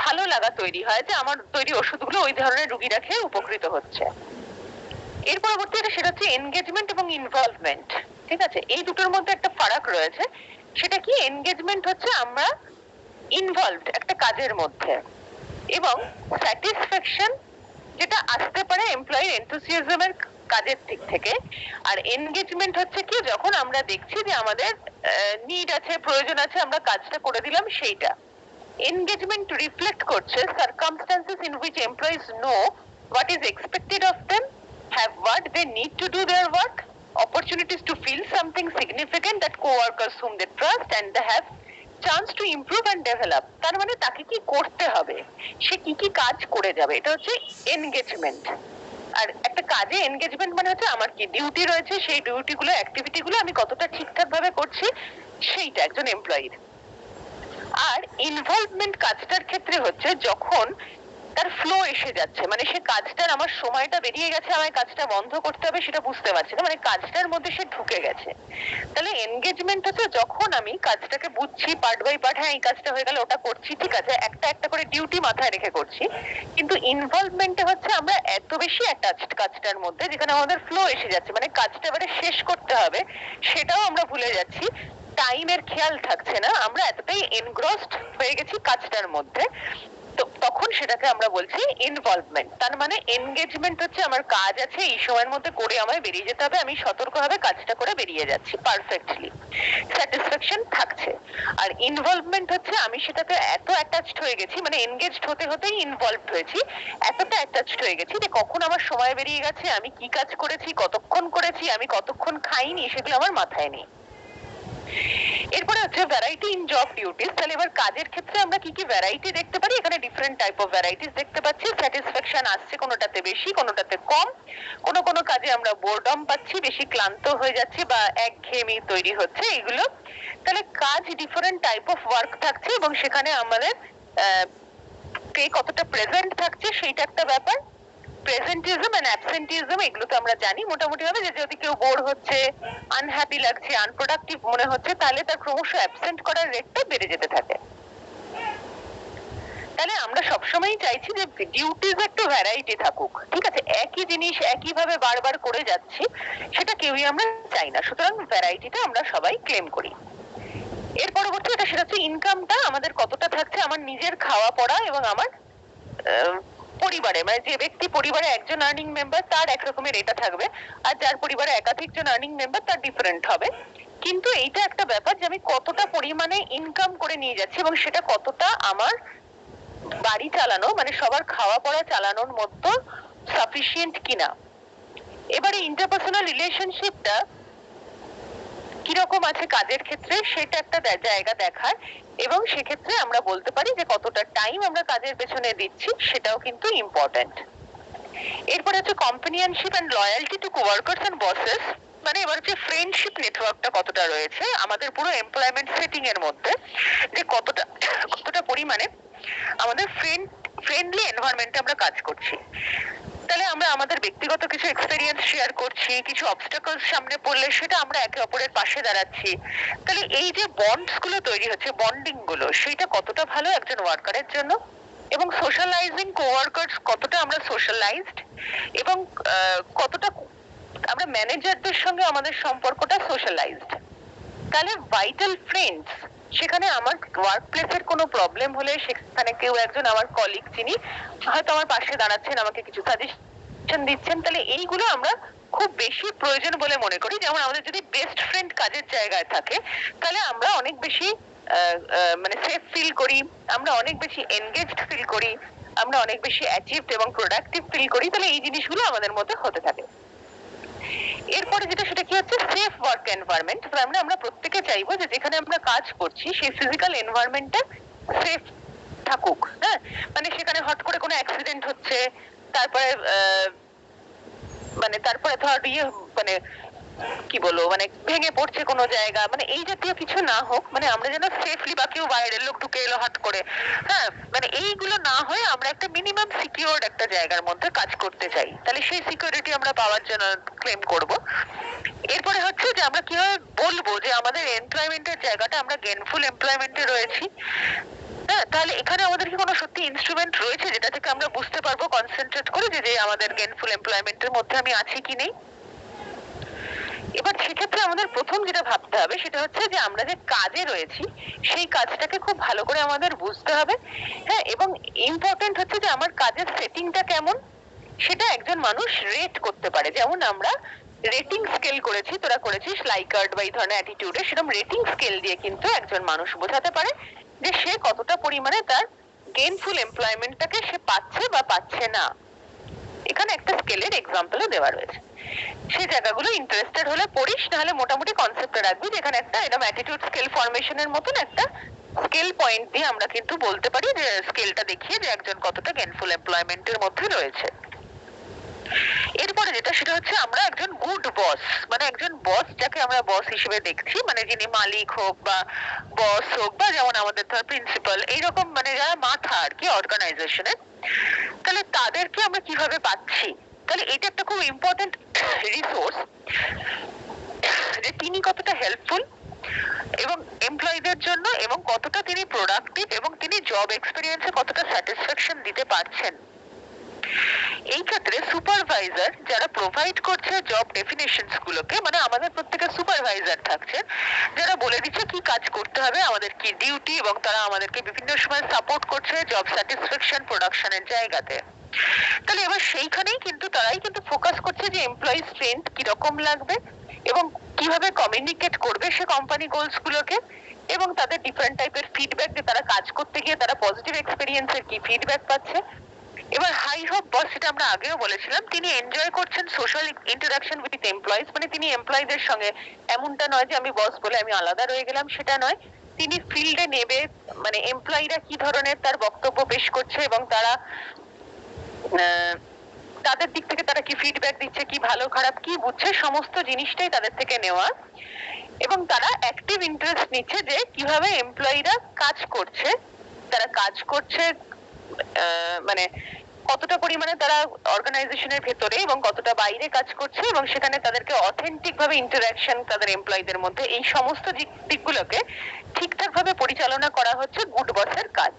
ভালো লাগা তৈরি হয় যে আমার তৈরি ওষুধগুলো ওই ধরনের রোগীরা খেয়ে উপকৃত হচ্ছে। এর পরবর্তী সেটা হচ্ছে এনগেজমেন্ট এবং ইনভলভমেন্ট। ঠিক আছে, এই দুটোর মধ্যে একটা ফারাক রয়েছে। সেটা কি, এনগেজমেন্ট হচ্ছে আমরা ইনভলভড একটা কাজের মধ্যে, এবং স্যাটিসফ্যাকশন যেটা আসতে পারে এমপ্লয়ির এনথুসিয়াজমের কাজের দিক থেকে। আর এনগেজমেন্ট হচ্ছে কি, যখন আমরা দেখছি যে আমাদের নিড আছে, প্রয়োজন আছে, আমরা কাজটা করে দিলাম, সেইটা। এনগেজমেন্ট রিফ্লেক্ট করছে circumstances in which employees know what is expected of them, have what they need to do their work, opportunities to feel something significant, that co-workers whom they trust, and they have chance to improve and develop। তার মানে তাকে কি করতে হবে, সে কি কি কাজ করে যাবে, এটা হচ্ছে এনগেজমেন্ট। আর একটা কাজে এনগেজমেন্ট মানে হচ্ছে আমার কি ডিউটি রয়েছে, সেই ডিউটি গুলো, অ্যাক্টিভিটি গুলো আমি কতটা ঠিকঠাক ভাবে করছি, সেইটা একজন এমপ্লয়ির। আর ইনভলভমেন্ট কাজটার ক্ষেত্রে হচ্ছে যখন তার ফ্লো এসে যাচ্ছে, মানে সে কাজটার আমার সময়টা বেরিয়ে গেছে, আমার কাজটা বন্ধ করতে হবে সেটা বুঝতে পারছি না, মানে কাজটার মধ্যে সে ঢুকে গেছে। তাহলে এনগেজমেন্ট হচ্ছে যখন আমি কাজটাকে বুঝছি পার্ট বাই পার্ট, হ্যাঁ এই কাজটা হয়ে গেল ওটা করছি, ঠিক আছে, একটা একটা করে ডিউটি মাথায় রেখে করছি, কিন্তু ইনভলভমেন্টে হচ্ছে আমরা এত বেশি অ্যাটাচড কাজটার মধ্যে যেখানে আমাদের ফ্লো এসে যাচ্ছে, মানে কাজটা এবারে শেষ করতে হবে সেটাও আমরা ভুলে যাচ্ছি, টাইমের খেয়াল থাকছে না, আমরা এতটাই এনগ্রসড হয়ে গেছি কাজটার মধ্যে। তো তখন সেটাকে আমরা বলছি ইনভলভমেন্ট। তার মানে এনগেজমেন্ট হচ্ছে আমার কাজ আছে, এই সময়ের মধ্যে করে আমায় বেরিয়ে যেতে হবে, আমি সতর্কভাবে কাজটা করে বেরিয়ে যাচ্ছি পারফেক্টলি, স্যাটিসফ্যাকশন থাকছে। আর ইনভলভমেন্ট হচ্ছে আমি সেটাতে এত অ্যাটাচড হয়ে গেছি, মানে এনগেজড হতে হতেই ইনভলভড হয়েছি, এতটা অ্যাটাচড হয়ে গেছি যে কখন আমার সময় বেরিয়ে গেছে, আমি কি কাজ করেছি, কতক্ষণ করেছি, আমি কতক্ষণ খাইনি, সেগুলো আমার মাথায় নেই। এরপরে হচ্ছে ভ্যারাইটি ইন জব ডিউটিস। তাহলে এবার কাজের ক্ষেত্রে আমরা কি কি ভ্যারাইটি দেখতে পারি, এখানে ডিফারেন্ট টাইপ অফ ভ্যারাইটিস দেখতে পাচ্ছি। স্যাটিসফ্যাকশন আসছে কোনোটাতে বেশি, কোনোটাতে কম, কোনো কোনো কাজে আমরা বোরডম পাচ্ছি, বেশি ক্লান্ত হয়ে যাচ্ছি বা একঘেয়েমি তৈরি হচ্ছে, এগুলো। তাহলে কাজ ডিফারেন্ট টাইপ অফ ওয়ার্ক থাকছে এবং সেখানে আমাদের কে কতটা প্রেজেন্ট থাকছে সেইটা একটা ব্যাপার। প্রেজেন্টিজম এন্ড অ্যাবসেন্টিজম এগুলো তো আমরা জানি মোটামুটি ভাবে, যে যদি কেউ বোর হচ্ছে, আনহ্যাপি লাগছে, আনপ্রোডাক্টিভ মনে হচ্ছে, তাহলে তার ক্রমশ অ্যাবসেন্ট করার রেটটা বেড়ে যেতে থাকে। তাহলে আমরা সবসময়ই চাইছি যে ডিউটিজ একটু ভ্যারাইটি থাকুক, ঠিক আছে, একই জিনিস একইভাবে বারবার করে যাচ্ছি সেটা কেউই আমরা চাই না, সুতরাং ভ্যারাইটিটা আমরা সবাই ক্লেম করি। এর পরবর্তী এটা সেটা হচ্ছে ইনকামটা আমাদের কতটা থাকছে, আমার নিজের খাওয়া পড়া এবং আমার পরিবারে, মানে যে ব্যক্তি পরিবারে একজন আর্নিং মেম্বার তার একরকমের এটা থাকবে, আর যার পরিবারে একাধিক জন আর্নিং মেম্বার তার ডিফারেন্ট হবে। কিন্তু এইটা একটা ব্যাপার যে আমি কতটা পরিমাণে ইনকাম করে নিয়ে যাচ্ছি এবং সেটা কতটা আমার বাড়ি চালানো, মানে সবার খাওয়া পড়া চালানোর মতো সাফিসিয়েন্ট কিনা। এবারে ইন্টারপার্সোনাল রিলেশনশিপটা কিরকম আছে কাজের ক্ষেত্রে সেটা একটা জায়গা দেখার, এবং সেক্ষেত্রে আমরা বলতে পারি যে কতটা টাইম আমরা কাজের পেছনে দিচ্ছি সেটাও কিন্তু ইম্পর্টেন্ট। এরপরে হচ্ছে companionship and loyalty to coworkers and bosses, মানে এবার হচ্ছে ফ্রেন্ডশিপ নেটওয়ার্কটা কতটা রয়েছে আমাদের পুরো এমপ্লয়মেন্ট সেটিং এর মধ্যে, যে কতটা কতটা পরিমাণে আমাদের ফ্রেন্ডলি এনভায়রনমেন্টে আমরা কাজ করছি। তাহলে আমরা আমাদের ব্যক্তিগত কিছু এক্সপেরিয়েন্স শেয়ার করছি, কিছু অবস্টাকলস সামনে পড়লে সেটা আমরা একে অপরের পাশে দাঁড়াচ্ছি। তাহলে এই যে বন্ডস গুলো তৈরি হচ্ছে, বন্ডিং গুলো, সেটা কতটা ভালো একজন ওয়ার্কারের জন্য। এবং সোশ্যালাইজিং কোওয়ার্কার্স, কতটা আমরা সোশ্যালাইজড এবং কতটা আমরা ম্যানেজারদের সঙ্গে আমাদের সম্পর্কটা সোশ্যালাইজড। তাহলে ভাইটাল ফ্রেন্ডস, সেখানে আমার ওয়ার্ক প্লেসের কোনো প্রবলেম হলে সেখানে কেউ একজন আমার কলিগ যিনি হয়তো আমার পাশে দাঁড়াচ্ছেন, আমাকে কিছু সাজেশন দিচ্ছেন, তাহলে এইগুলো আমরা খুব বেশি প্রয়োজন বলে মনে করি। যেমন আমাদের যদি বেস্ট ফ্রেন্ড কাজের জায়গায় থাকে তাহলে আমরা অনেক বেশি মানে সেফ ফিল করি, আমরা অনেক বেশি এনগেজড ফিল করি, আমরা অনেক বেশি অ্যাচিভড এবং প্রোডাক্টিভ ফিল করি। তাহলে এই জিনিসগুলো আমাদের মধ্যে হতে থাকে। এরপরে যেটা সেটা কি হচ্ছে সেফ ওয়ার্ক এনভায়রনমেন্ট। আমরা প্রত্যেকে চাইবো যে যেখানে আমরা কাজ করছি সেই ফিজিক্যাল এনভায়রনমেন্টটা সেফ থাকুক, হ্যাঁ, মানে সেখানে হট করে কোনো অ্যাক্সিডেন্ট হচ্ছে, তারপরে তারপরে ধর মানে কি বলবো, মানে ভেঙে পড়ছে কোনো জায়গা, মানে এই জাতীয় কিছু না হোক, মানে আমরা যেন সেফলি, বা কেউ বাইরের লোক ঢুকে এলো হাট করে, হ্যাঁ, মানে এইগুলো না হয়ে আমরা একটা মিনিমাম সিকিউরড একটা জায়গার মধ্যে কাজ করতে চাই। তাহলে সেই সিকিউরিটি আমরা পাওয়ার জন্য ক্লেম করব। এরপরে হচ্ছে যে আমরা কিভাবে বলবো যে আমাদের এমপ্লয়মেন্টের জায়গাটা আমরা গেইনফুল এমপ্লয়মেন্টে রয়েছি। হ্যাঁ, তাহলে এখানে আমাদের কি কোনো সত্যি ইনস্ট্রুমেন্ট রয়েছে যেটা থেকে আমরা বুঝতে পারবো কনসেন্ট্রেট করে যে আমাদের গেইনফুল এমপ্লয়মেন্টের মধ্যে আমি আছি কি নেই। এবার সেক্ষেত্রে আমাদের প্রথম যেটা ভাবতে হবে সেটা হচ্ছে যে আমরা যে কাজে রয়েছি সেই কাজটাকে খুব ভালো করে আমাদের বুঝতে হবে, হ্যাঁ, এবং ইম্পর্টেন্ট হচ্ছে যে আমার কাজের সেটিংটা কেমন সেটা একজন মানুষ রেট করতে পারে। যেমন আমরা রেটিং স্কেল করেছি, তোরা করেছিস লাইকার্ট বা এই ধরনের অ্যাটিটিউডে, সেরকম রেটিং স্কেল দিয়ে কিন্তু একজন মানুষ বোঝাতে পারে যে সে কতটা পরিমাণে তার গেইনফুল এমপ্লয়মেন্টটাকে সে পাচ্ছে বা পাচ্ছে না। এখানে একটা স্কেলের এক্সাম্পলও দেওয়া রয়েছে, সেই জায়গাগুলো ইন্টারেস্টেড হলে পড়িস, নাহলে মোটামুটি কনসেপ্টটা রাখবি যেখানে একটা এরকম অ্যাটিটিউড স্কেল ফরমেশনের মতন একটা স্কেল পয়েন্ট দিয়ে আমরা কিন্তু বলতে পারি যে স্কেলটা দেখিয়ে যে একজন কতটা গেইনফুল এমপ্লয়মেন্টের মধ্যে রয়েছে। এরপরে যেটা সেটা হচ্ছে আমরা একজন গুড বস, মানে একজন বস যাকে আমরা বস হিসেবে দেখছি, মানে যিনি মালিক হোক বা বস হোক বা যেমন আমাদের ধর প্রিন্সিপাল, এইরকম মানে যারা মাথা আর কি অর্গানাইজেশনের, তাহলে তাদেরকে আমরা কিভাবে পাচ্ছি, তাহলে এটা একটা খুব ইম্পর্টেন্ট রিসোর্স যে তিনি কতটা হেল্পফুল এবং এমপ্লয়ীদের জন্য, এবং কতটা তিনি প্রোডাক্টিভ, এবং তিনি জব এক্সপিরিয়েন্সে কতটা স্যাটিসফ্যাকশন দিতে পারছেন। এই ক্ষেত্রে সুপারভাইজার যারা প্রোভাইড করছে জব ডেফিনেশনস গুলোকে, মানে আমাদের প্রত্যেকের সুপারভাইজার থাকছে যারা বলে দিচ্ছে কি কাজ করতে হবে, আমাদের কি ডিউটি, এবং তারা আমাদেরকে বিভিন্ন সময় সাপোর্ট করছে জব স্যাটিসফ্যাকশন প্রোডাকশনের জায়গাতে। তাহলে এবার সেইখানেই কিন্তু তারাই কিন্তু ফোকাস করছে যে এমপ্লয়ি স্ট্রেংথ কিরকম লাগবে এবং কিভাবে কমিউনিকেট করবে সে কোম্পানি গোলস গুলোকে, এবং তাদের ডিফারেন্ট টাইপের ফিডব্যাক, যে তারা কাজ করতে গিয়ে তারা পজিটিভ এক্সপেরিয়েন্সের কি ফিডব্যাক পাচ্ছে। এবার হাই হোপ বস, সেটা আমরা আগেও বলেছিলাম, তিনি এনজয় করছেন সোশ্যাল ইন্টারাকশন উইথ এমপ্লয়িজ, মানে তিনি এমপ্লয়ীদের সঙ্গে, এমনটা নয় যে আমি বস বলে আমি আলাদা রয়ে গেলাম, সেটা নয়, তিনি ফিল্ডে নেবে, মানে এমপ্লয়ীরা কি ধরনের তার বক্তব্য পেশ করছে এবং তারা তাদের দিক থেকে তারা কি ফিডব্যাক দিচ্ছে, কি ভালো খারাপ কি বুঝছে, সমস্ত জিনিসটাই তাদের থেকে নেওয়া, এবং তারা অ্যাক্টিভ ইন্টারেস্ট নিচ্ছে যে কিভাবে এমপ্লয়ীরা কাজ করছে, তারা কাজ করছে মানে কতটা পরিমাণে তারা অর্গানাইজেশনের ভেতরে এবং কতটা বাইরে কাজ করছে, এবং সেখানে তাদেরকে অথেন্টিক ভাবে ইন্টারাকশন তাদের এমপ্লয়ীদের মধ্যে, এই সমস্ত দিকগুলোকে ঠিকঠাক ভাবে পরিচালনা করা হচ্ছে গুড বসের কাজ।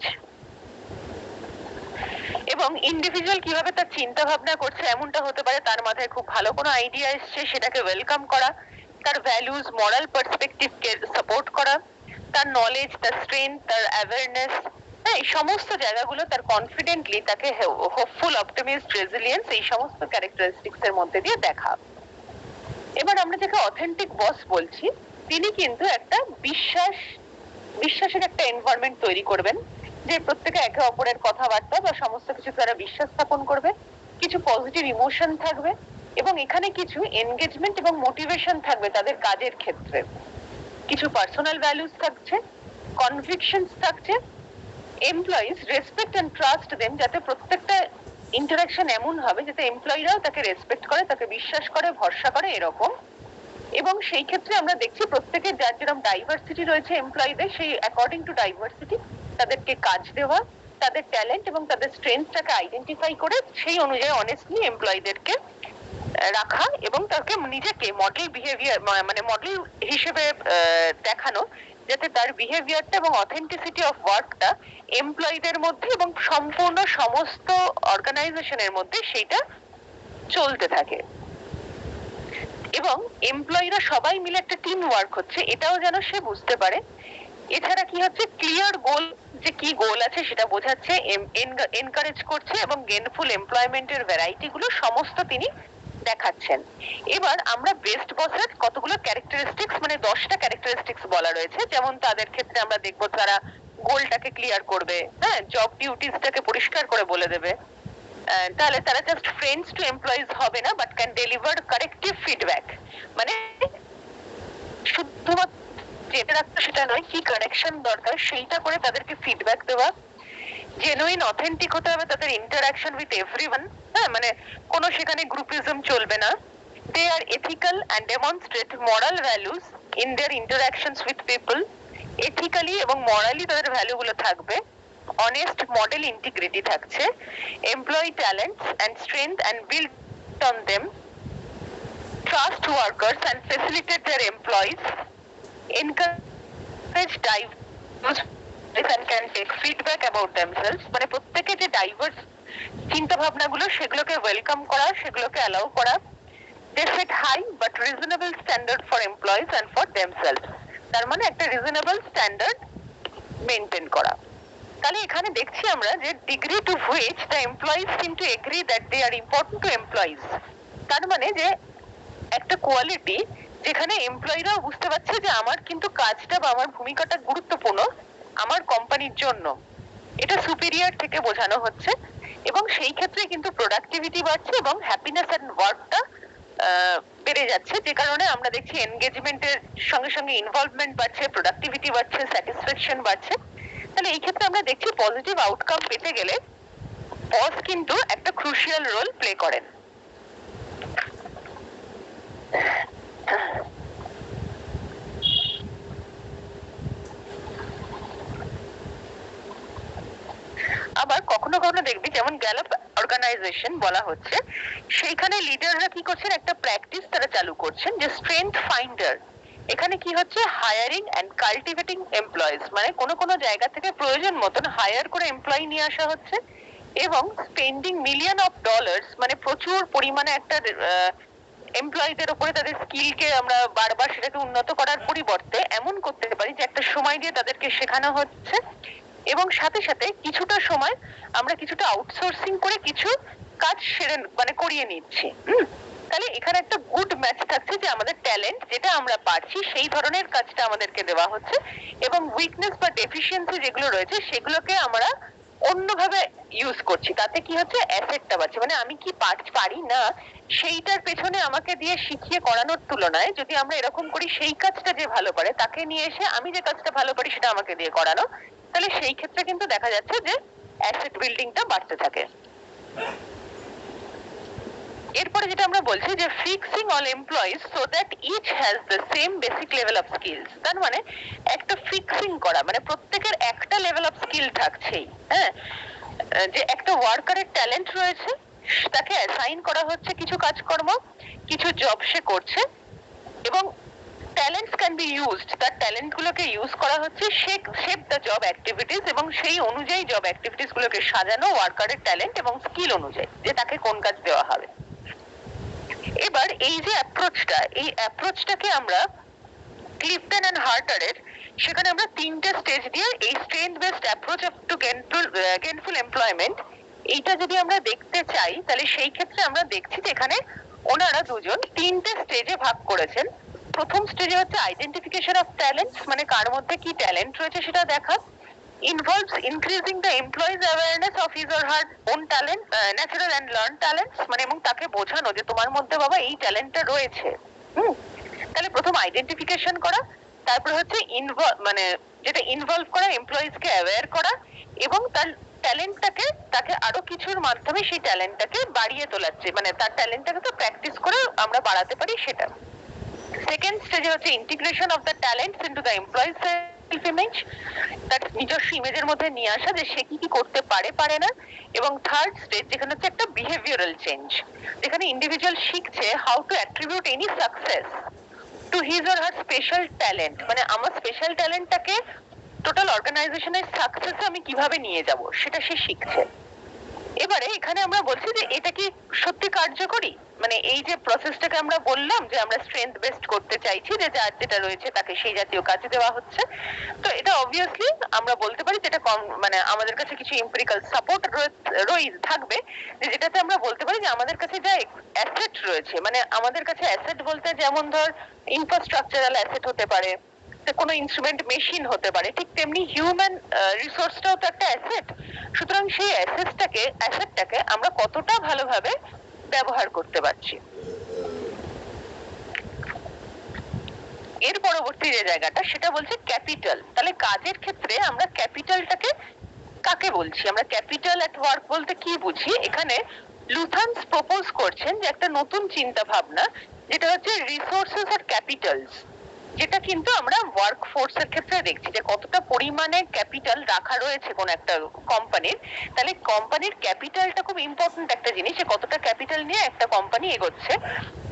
এবং ইন্ডিভিজুয়াল কিভাবে তার চিন্তা ভাবনা করছে, এমনটা হতে পারে তার মাথায় খুব ভালো কোনো আইডিয়া এসছে, সেটাকে ওয়েলকাম করা, তার ভ্যালুজ মরাল পার্সপেক্টিভকে সাপোর্ট করা, তার নলেজ, তার স্ট্রেংথ, তার অ্যাওয়ারনেস, এই সমস্ত জায়গাগুলো তার কনফিডেন্টলি তাকে হোপফুল, অপটিমিস্ট, রেজিলিয়েন্স, এই সমস্ত ক্যারেক্টারিস্টিক্স এর মধ্যে দিয়ে দেখা। এবার আমরা যাকে অথেন্টিক বস বলছি, তিনি কিন্তু একটা বিশ্বাসের একটা এনভায়রনমেন্ট তৈরি করবেন, যে প্রত্যেকে একে অপরের কথাবার্তা বা সমস্ত কিছু তারা বিশ্বাস স্থাপন করবে, কিছু পজিটিভ ইমোশন থাকবে, এবং এখানে কিছু এনগেজমেন্ট এবং মোটিভেশন থাকবে তাদের কাজের ক্ষেত্রে, কিছু পার্সোনাল ভ্যালুস থাকছে, কনভিকশনস থাকছে। Employees respect and trust them, যাতে প্রত্যেকটা ইন্টারাকশন এমন হবে যাতে এমপ্লয়িরাও তাকে রেসপেক্ট করে, তাকে বিশ্বাস করে, ভরসা করে, এরকম। এবং সেই ক্ষেত্রে আমরা দেখছি প্রত্যেকের যার যেরকম ডাইভার্সিটি রয়েছে এমপ্লয়ীদের, সেই অ্যাকর্ডিং টু ডাইভার্সিটি তাদেরকে কাজ দেওয়া, তাদের ট্যালেন্ট এবং তাদের স্ট্রেংথটাকে আইডেন্টিফাই করে সেই অনুযায়ী অনেস্টলি এমপ্লয়ীদেরকে রাখা, এবং তাকে নিজেকে মডেল বিহেভিয়ার, মানে মডেল হিসেবে দেখানো, যাতে তার বিহেভিয়ারটা এবং অথেন্টিসিটি অফ ওয়ার্কটা এমপ্লয়ীদের মধ্যে এবং সম্পূর্ণ সমস্ত অর্গানাইজেশনের মধ্যে সেইটা চলতে থাকে, এবং এমপ্লয়ীরা সবাই মিলে একটা টিম ওয়ার্ক হচ্ছে এটাও যেন সে বুঝতে পারে। এছাড়া কি হচ্ছে, ক্লিয়ার গোল, যে কি গোল আছে সেটা বোঝাচ্ছে, এনকারেজ করছে, এবং গেইনফুল এমপ্লয়মেন্টের ভ্যারাইটি গুলো সমস্ত তিনি দেখাচ্ছেন। এবার আমরা বেস্ট বসের কতগুলো ক্যারেক্টারিস্টিক্স, মানে 10টা ক্যারেক্টারিস্টিক্স বলা রয়েছে, যেমন তাদের ক্ষেত্রে আমরা দেখবো তারা গোলটাকে ক্লিয়ার করবে, হ্যাঁ, জব ডিউটিসটাকে পরিষ্কার করে বলে দেবে, তাহলে তারা জাস্ট ফ্রেন্ডস টু এমপ্লয়িজ হবে না, but can deliver corrective feedback, মানে শুধুমাত্র যেটা রাখতে সেটা নয়, কি কারেকশন দরকার সেইটা করে তাদেরকে ফিডব্যাক দেওয়া। জেনুইন অথেন্টিক হতে হবে তাদের ইন্টারাকশন উইথ এভরিওয়ান, হ্যাঁ, মানে কোনো সেখানে গ্রুপিজম চলবে না। They are ethical and demonstrate moral values in their interactions with people, ethically এবং মরালি তাদের ভ্যালুগুলো থাকবে, অনেস্ট মডেল ইন্টিগ্রিটি থাকছে, employee talents and strength and build on them, trust workers and facilitate their employees, encourage diverse and can take feedback about themselves, মানে প্রত্যেকে যে ডাইভার্স চিন্তা ভাবনাগুলো সেগুলোকে ওয়েলকাম করা, সেগুলোকে অ্যালাউ করা। They set high but reasonable standard for employees and for themselves, তার মানে একটা রিজনেবল স্ট্যান্ডার্ড মেনটেন করা। তাহলে এখানে দেখছি আমরা যে degree to which the employees seem to agree that they are important to employees, তার মানে যে একটা কোয়ালিটি যেখানে এমপ্লয়িরাও বুঝতে পারছে যে আমার কিন্তু কাজটা বা আমার ভূমিকাটা গুরুত্বপূর্ণ আমার কোম্পানির জন্য, এটা সুপিরিয়র থেকে বোঝানো হচ্ছে, এবং সেই ক্ষেত্রে কিন্তু প্রোডাক্টিভিটি বাড়ছে এবং হ্যাপিনেস এন্ড ওয়ার্কটা বেড়ে যাচ্ছে, যে কারণে আমরা দেখছি এনগেজমেন্টের সঙ্গে সঙ্গে ইনভলভমেন্ট বাড়ছে, প্রোডাক্টিভিটি বাড়ছে, স্যাটিসফ্যাকশন বাড়ছে। তাহলে এই ক্ষেত্রে আমরা দেখছি পজিটিভ আউটকাম পেতে গেলে বস কিন্তু একটা ক্রুশিয়াল রোল প্লে করেন। আবার কখনো কখনো কখনো দেখবি যেমন গ্যালাপ অর্গানাইজেশন বলা হচ্ছে, সেইখানে লিডাররা কি করছেন, একটা প্র্যাকটিস তারা চালু করছেন যে স্ট্রেংথ ফাইন্ডার। এখানে কি হচ্ছে, হায়ারিং এন্ড কাল্টিভেটিং এমপ্লয়িজ, মানে কোনো কোনো জায়গা থেকে প্রয়োজন মতন হায়ার করে এমপ্লয়ি নিয়ে আসা হচ্ছে এবং স্পেন্ডিং মিলিয়ন অফ ডলার্স, মানে প্রচুর পরিমাণে একটা এমপ্লয়ীদের উপরে তাদের স্কিলকে আমরা বারবার সেটাকে উন্নত করার পরিবর্তে এমন করতে পারি যে একটা সময় দিয়ে তাদেরকে শেখানো হচ্ছে এবং সাথে সাথে কিছুটা সময় আমরা কিছুটা আউটসোর্সিং করে কিছু কাজ সেরে মানে করিয়ে নিচ্ছি। তাহলে এখানে একটা গুড ম্যাচ থাকছে যে আমাদের ট্যালেন্ট যেটা আমরা পারছি সেই ধরনের কাজটা আমাদেরকে দেওয়া হচ্ছে এবং উইকনেস বা ডেফিসিয়েন্সি যেগুলো রয়েছে সেগুলোকে আমরা অন্যভাবে ইউজ করছি। তাতে কি হচ্ছে, অ্যাসেটটা বাড়ছে। মানে আমি কি পারি না সেইটার পেছনে আমাকে দিয়ে শিখিয়ে করানোর তুলনায় যদি আমরা এরকম করি সেই কাজটা যে ভালো পারে তাকে নিয়ে এসে আমি যে কাজটা ভালো পারি সেটা আমাকে দিয়ে করানো, তাহলে সেই ক্ষেত্রে কিন্তু দেখা যাচ্ছে যে অ্যাসেট বিল্ডিংটা বাড়তে থাকে। এরপরে যেটা আমরা বলছি যে fixing all employees so that each has the same basic level of skills. তার মানে একটা ফিক্সিং করা, মানে প্রত্যেকের একটা লেভেল অফ স্কিল থাকছেই। হ্যাঁ, যে একটা ওয়ার্কারের ট্যালেন্ট রয়েছে, তাকে অ্যাসাইন করা হচ্ছে কিছু কাজকর্ম, কিছু জব সে করছে এবং ট্যালেন্টস ক্যান বি ইউজড, তার ট্যালেন্ট গুলোকে ইউজ করা হচ্ছে শেপ দ্য জব অ্যাক্টিভিটিস এবং সেই অনুযায়ী জব অ্যাক্টিভিটিস গুলোকে সাজানো ওয়ার্কারের ট্যালেন্ট এবং স্কিল অনুযায়ী যে তাকে কোন কাজ দেওয়া হবে। এবার এই যে অ্যাপ্রোচটা, এই অ্যাপ্রোচটাকে আমরা ক্লিফটন এন্ড হার্টারের, সেখানে আমরা তিনটে স্টেজ দিয়ে এই strength based approach to gainful employment, এইটা যদি আমরা দেখতে চাই তাহলে সেই ক্ষেত্রে আমরা দেখছি যে এখানে ওনারা দুজন তিনটে স্টেজে ভাগ করেছেন। প্রথম স্টেজে হচ্ছে আইডেন্টিফিকেশন অফ ট্যালেন্টস, মানে কার মধ্যে কি ট্যালেন্ট রয়েছে সেটা দেখা, involves increasing the employee's awareness of his or her own talent, natural and learned talents, মানে এবং তাকে বোঝানো যে তোমার মধ্যে বাবা এই ট্যালেন্টটা রয়েছে। তাহলে প্রথম আইডেন্টিফিকেশন করা, তারপর হচ্ছে মানে যেটা ইনভলভ করা, এমপ্লয়িজ কে অ্যাওয়্যার করা এবং তার ট্যালেন্টটাকে তাকে আরো কিছুর মাধ্যমে সেই ট্যালেন্টটাকে বাড়িয়ে তোলাচ্ছে, মানে তার ট্যালেন্টটাকে তো প্র্যাকটিস করে আমরা বাড়াতে পারি সেটা। সেকেন্ড স্টেজে হচ্ছে integration of the talents into the employees self image, তার নিজস্ব ইমেজের মধ্যে নিয়ে আসা যে সে কি কি করতে পারে না। এবং থার্ড স্টেজ যেখানে হচ্ছে একটা বিহেভিয়ারাল চেঞ্জ, যেখানে ইন্ডিভিজুয়াল শিখছে how to attribute any success to his or her special talent, মানে আমার স্পেশাল ট্যালেন্টটাকে টোটাল অর্গানাইজেশনের সাকসেসে আমি কিভাবে নিয়ে যাব সেটা সে শিখছে। এবারে এখানে আমরা বলছি যে এটা কি সত্যি কার্যকরী, মানে এই যে প্রসেসটাকে আমরা বললাম যে আমরা স্ট্রেংথ বেসড করতে চাইছি, যে যার যেটা রয়েছে তাকে সেই জাতীয় কাজ দেওয়া হচ্ছে, তো এটা অবভিয়াসলি আমরা বলতে পারি যেটা কম, মানে আমাদের কাছে কিছু এমপিরিক্যাল সাপোর্ট থাকবে, যে যেটাতে আমরা বলতে পারি যে আমাদের কাছে যা অ্যাসেট রয়েছে, মানে আমাদের কাছে অ্যাসেট বলতে যেমন ধর ইনফ্রাস্ট্রাকচারাল অ্যাসেট হতে পারে, কোনো ইনস্ট্রুমেন্ট মেশিন হতে পারে, ঠিক তেমনি হিউম্যান রিসোর্সটাও তো একটা অ্যাসেট। সুতরাং সেই অ্যাসেটটাকে আমরা কতটা ভালোভাবে ব্যবহার করতে পারছি। এর পরবর্তী যে জায়গাটা সেটা বলছে ক্যাপিটাল। তাহলে কাজের ক্ষেত্রে আমরা ক্যাপিটালটাকে কাকে বলছি, আমরা ক্যাপিটাল এট ওয়ার্ক বলতে কি বুঝি, এখানে লুথানস প্রপোজ করছেন যে একটা নতুন চিন্তা ভাবনা, যেটা হচ্ছে রিসোর্সেস আর ক্যাপিটালস, যেটা কিন্তু আমরা ওয়ার্ক ফোর্সের ক্ষেত্রে দেখছি যে কতটা পরিমাণে ক্যাপিটাল রাখা রয়েছে কোন একটা কোম্পানির। তাহলে কোম্পানির ক্যাপিটালটা খুব ইম্পর্টেন্ট একটা জিনিস, যে কতটা ক্যাপিটাল নিয়ে একটা কোম্পানি এগোচ্ছে।